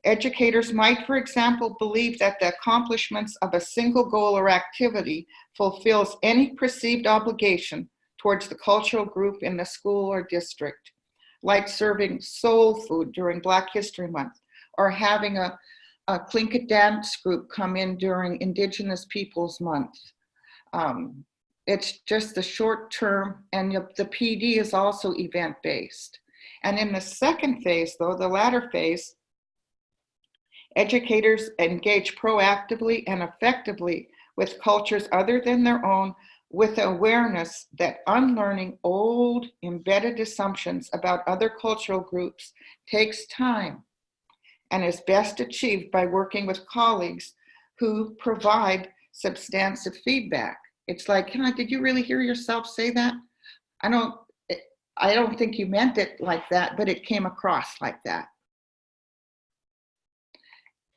S1: Educators might, for example, believe that the accomplishments of a single goal or activity fulfills any perceived obligation towards the cultural group in the school or district, like serving soul food during Black History Month, or having a Tlingit dance group come in during Indigenous Peoples Month. It's just the short term, and the PD is also event-based. And in the second phase, though, the latter phase, educators engage proactively and effectively with cultures other than their own, with awareness that unlearning old embedded assumptions about other cultural groups takes time and is best achieved by working with colleagues who provide substantive feedback. It's like, did you really hear yourself say that? I don't think you meant it like that, but it came across like that.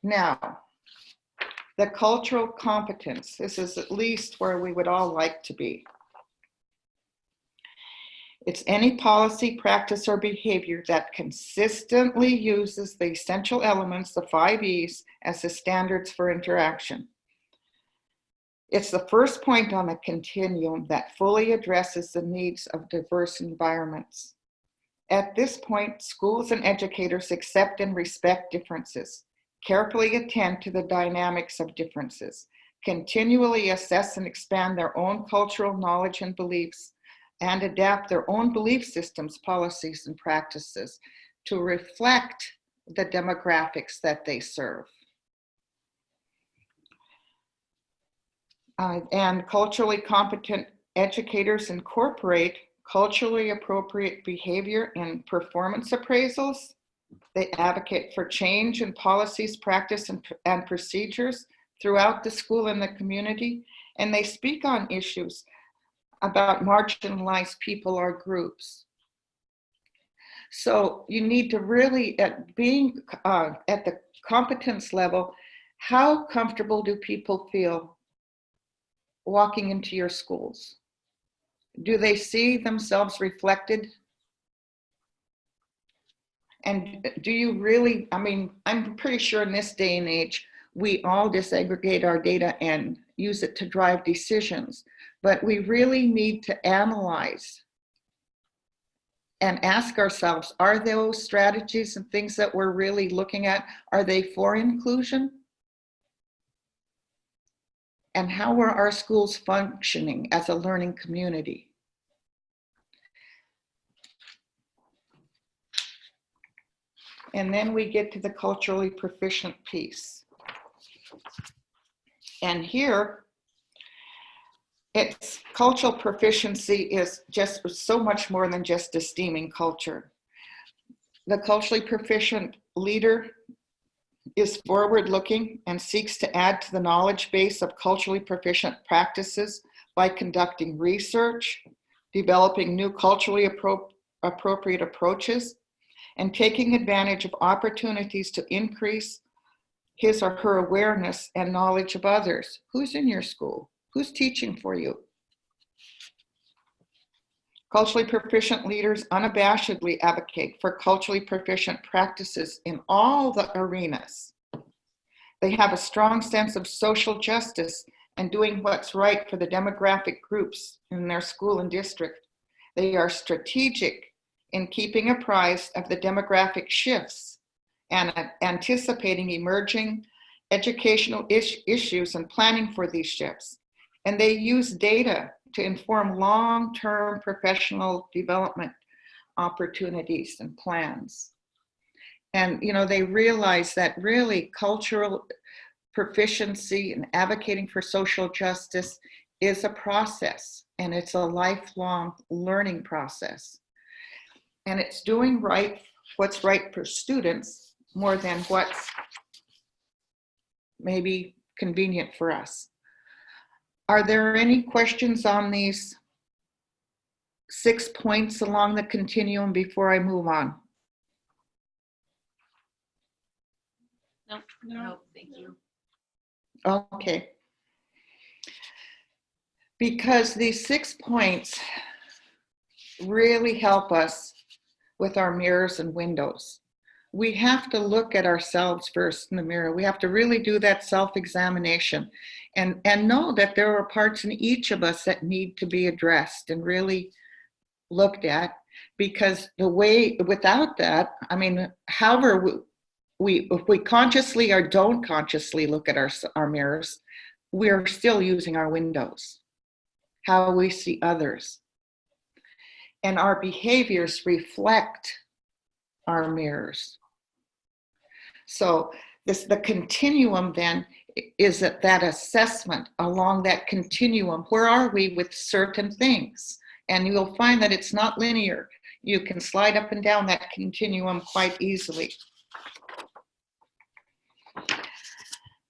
S1: Now, the cultural competence. This is at least where we would all like to be. It's any policy, practice, or behavior that consistently uses the essential elements, the 5 E's, as the standards for interaction. It's the first point on the continuum that fully addresses the needs of diverse environments. At this point, schools and educators accept and respect differences, carefully attend to the dynamics of differences, continually assess and expand their own cultural knowledge and beliefs, and adapt their own belief systems, policies, and practices to reflect the demographics that they serve. And culturally competent educators incorporate culturally appropriate behavior in performance appraisals. They advocate for change in policies, practice, and procedures throughout the school and the community. And they speak on issues about marginalized people or groups. So you need to really, at being at the competence level, how comfortable do people feel walking into your schools? Do they see themselves reflected? And do you really, I'm pretty sure in this day and age, we all disaggregate our data and use it to drive decisions, but we really need to analyze and ask ourselves, are those strategies and things that we're really looking at, are they for inclusion? And how are our schools functioning as a learning community? And then we get to the culturally proficient piece. And here, it's cultural proficiency is just so much more than just esteeming culture. The culturally proficient leader is forward-looking and seeks to add to the knowledge base of culturally proficient practices, by conducting research, developing new culturally appropriate approaches, and taking advantage of opportunities to increase his or her awareness and knowledge of others. Who's in your school? Who's teaching for you? Culturally proficient leaders unabashedly advocate for culturally proficient practices in all the arenas. They have a strong sense of social justice and doing what's right for the demographic groups in their school and district. They are strategic in keeping apprised of the demographic shifts and anticipating emerging educational issues and planning for these shifts. And they use data to inform long-term professional development opportunities and plans. And, you know, they realize that really cultural proficiency and advocating for social justice is a process, and it's a lifelong learning process. And it's doing what's right for students more than what's maybe convenient for us. Are there any questions on these 6 points along the continuum before I move on?
S4: No, thank you.
S1: Okay. Because these 6 points really help us with our mirrors and windows. We have to look at ourselves first in the mirror. We have to really do that self-examination and know that there are parts in each of us that need to be addressed and really looked at, because without that, I mean, however if we consciously or don't consciously look at our mirrors, we're still using our windows, how we see others. And our behaviors reflect our mirrors. So the continuum then is that assessment along that continuum. Where are we with certain things? And you'll find that it's not linear. You can slide up and down that continuum quite easily.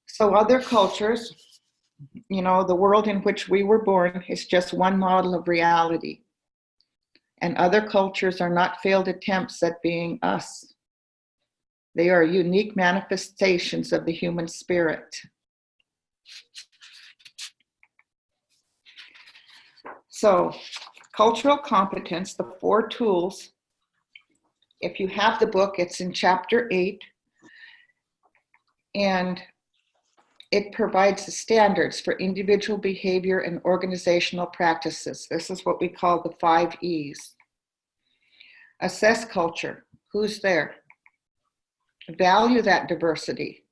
S1: So other cultures, you know, the world in which we were born is just one model of reality. And other cultures are not failed attempts at being us. They are unique manifestations of the human spirit. So, cultural competence, the 4 tools. If you have the book, it's in chapter 8. And it provides the standards for individual behavior and organizational practices. This is what we call the 5 E's. Assess culture. Who's there? Value that diversity.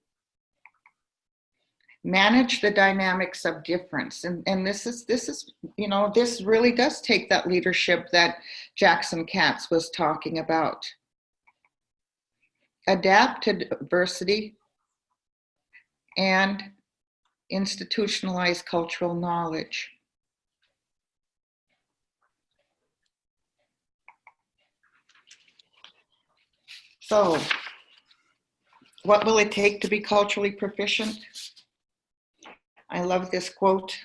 S1: Manage the dynamics of difference. And this is, you know, this really does take that leadership that Jackson Katz was talking about. Adapt to diversity and institutionalize cultural knowledge. So, what will it take to be culturally proficient? I love this quote.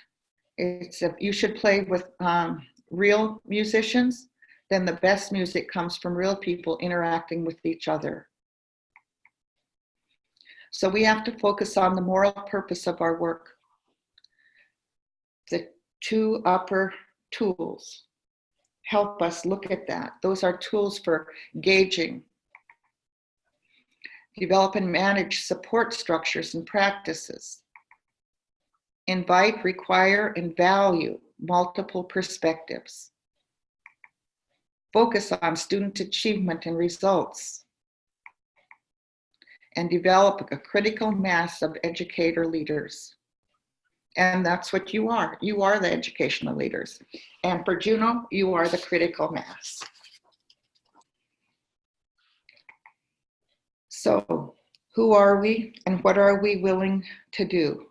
S1: It's you should play with real musicians, then the best music comes from real people interacting with each other. So we have to focus on the moral purpose of our work. The 2 upper tools help us look at that. Those are tools for gauging. Develop and manage support structures and practices. Invite, require, and value multiple perspectives. Focus on student achievement and results. And develop a critical mass of educator leaders. And that's what you are. You are the educational leaders. And for Juneau, you are the critical mass. So, who are we and what are we willing to do?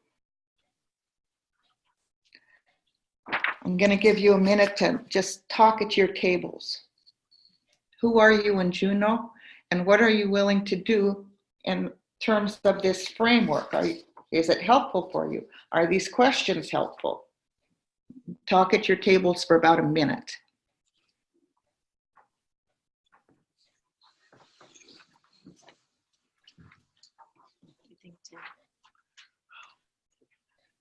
S1: I'm going to give you a minute to just talk at your tables. Who are you in Juneau and what are you willing to do in terms of this framework? Is it helpful for you? Are these questions helpful? talk at your tables for about a minute.
S3: You think, Tim?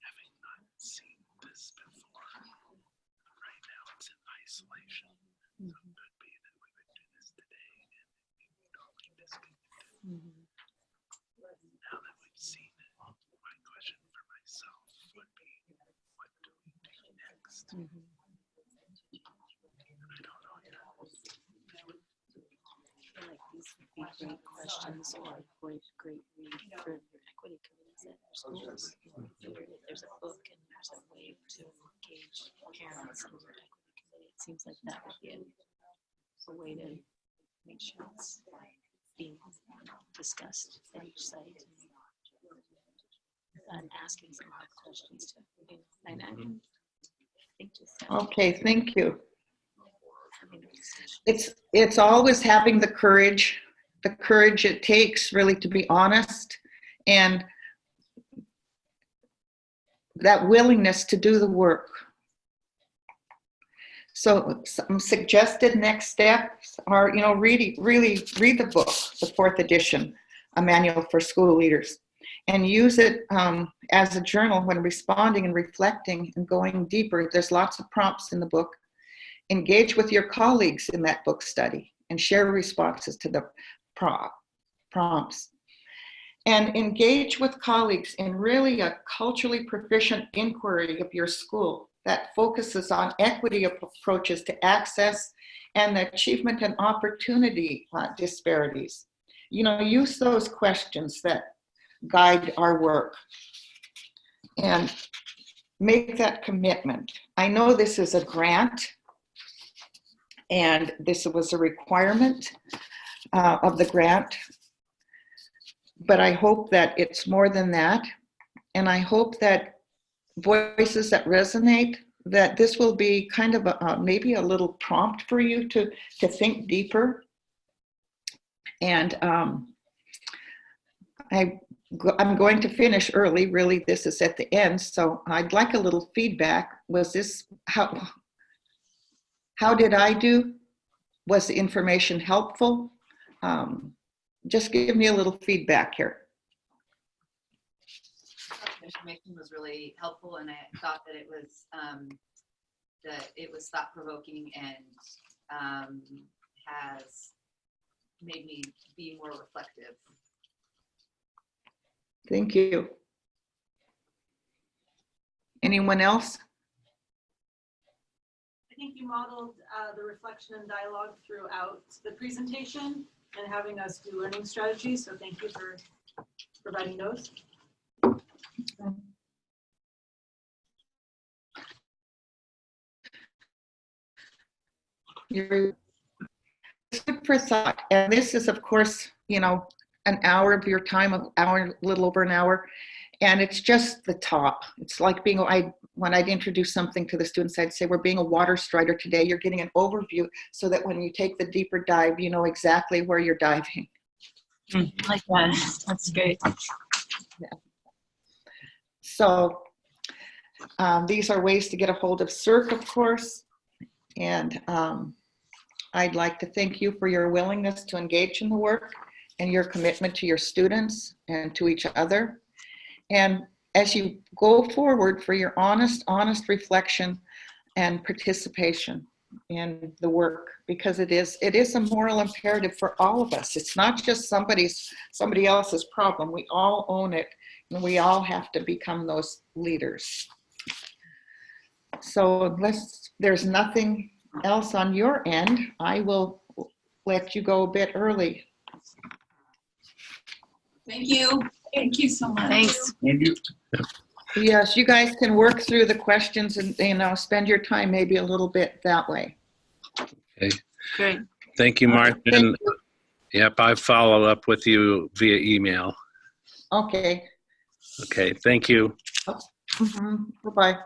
S2: Having not seen this before, right now it's in isolation. So it could be that we would do this today and we would only disconnect it. Now that we've seen it, my question for myself would be, what do we do next? I don't know yet.
S3: I feel like these would be great questions or great read for your equity committees at your schools. If there's a book and there's a way to engage parents in your equity committee, it seems like that would be a way to make sure it's being discussed at each site and asking some hard questions to, and I think just
S1: Okay, thank you.
S3: having a discussion.
S1: It's always having the courage it takes really to be honest, and that willingness to do the work. So some suggested next steps are, really read the book, the 4th edition, A Manual for School Leaders, and use it as a journal when responding and reflecting and going deeper. There's lots of prompts in the book. Engage with your colleagues in that book study and share responses to the prompts. And engage with colleagues in really a culturally proficient inquiry of your school that focuses on equity approaches to access and the achievement and opportunity disparities. Use those questions that guide our work and make that commitment. I know this is a grant and this was a requirement of the grant, but I hope that it's more than that. And I hope that voices that resonate, that this will be kind of maybe a little prompt for you to think deeper. And I'm going to finish early. Really, this is at the end. So I'd like a little feedback. Was this, how did I do? Was the information helpful? Just give me a little feedback here.
S4: The information was really helpful, and I thought that it was thought-provoking and has made me be more reflective.
S1: Thank you. Anyone else?
S9: I think you modeled the reflection and dialogue throughout the presentation and having us do learning strategies. So thank you for providing those.
S1: You're food for thought. And this is, of course, an hour of your time, a little over an hour. And it's just the top. It's like when I'd introduce something to the students, I'd say, we're being a water strider today. You're getting an overview so that when you take the deeper dive, you know exactly where you're diving.
S6: I like that. That's great.
S1: Yeah. So these are ways to get a hold of SERRC, of course. And I'd like to thank you for your willingness to engage in the work and your commitment to your students and to each other. And as you go forward, for your honest reflection and participation in the work, because it is a moral imperative for all of us. It's not just somebody else's problem. We all own it, and we all have to become those leaders. So unless there's nothing else on your end, I will let you go a bit early.
S5: Thank you. Thank you so much.
S6: Thanks.
S8: Thank you.
S1: Yes, you guys can work through the questions and spend your time maybe a little bit that way.
S2: Okay.
S6: Great.
S2: Thank you, Martin.
S1: Thank you.
S2: Yep, I follow up with you via email.
S1: Okay.
S2: Okay, thank you.
S1: Bye-bye.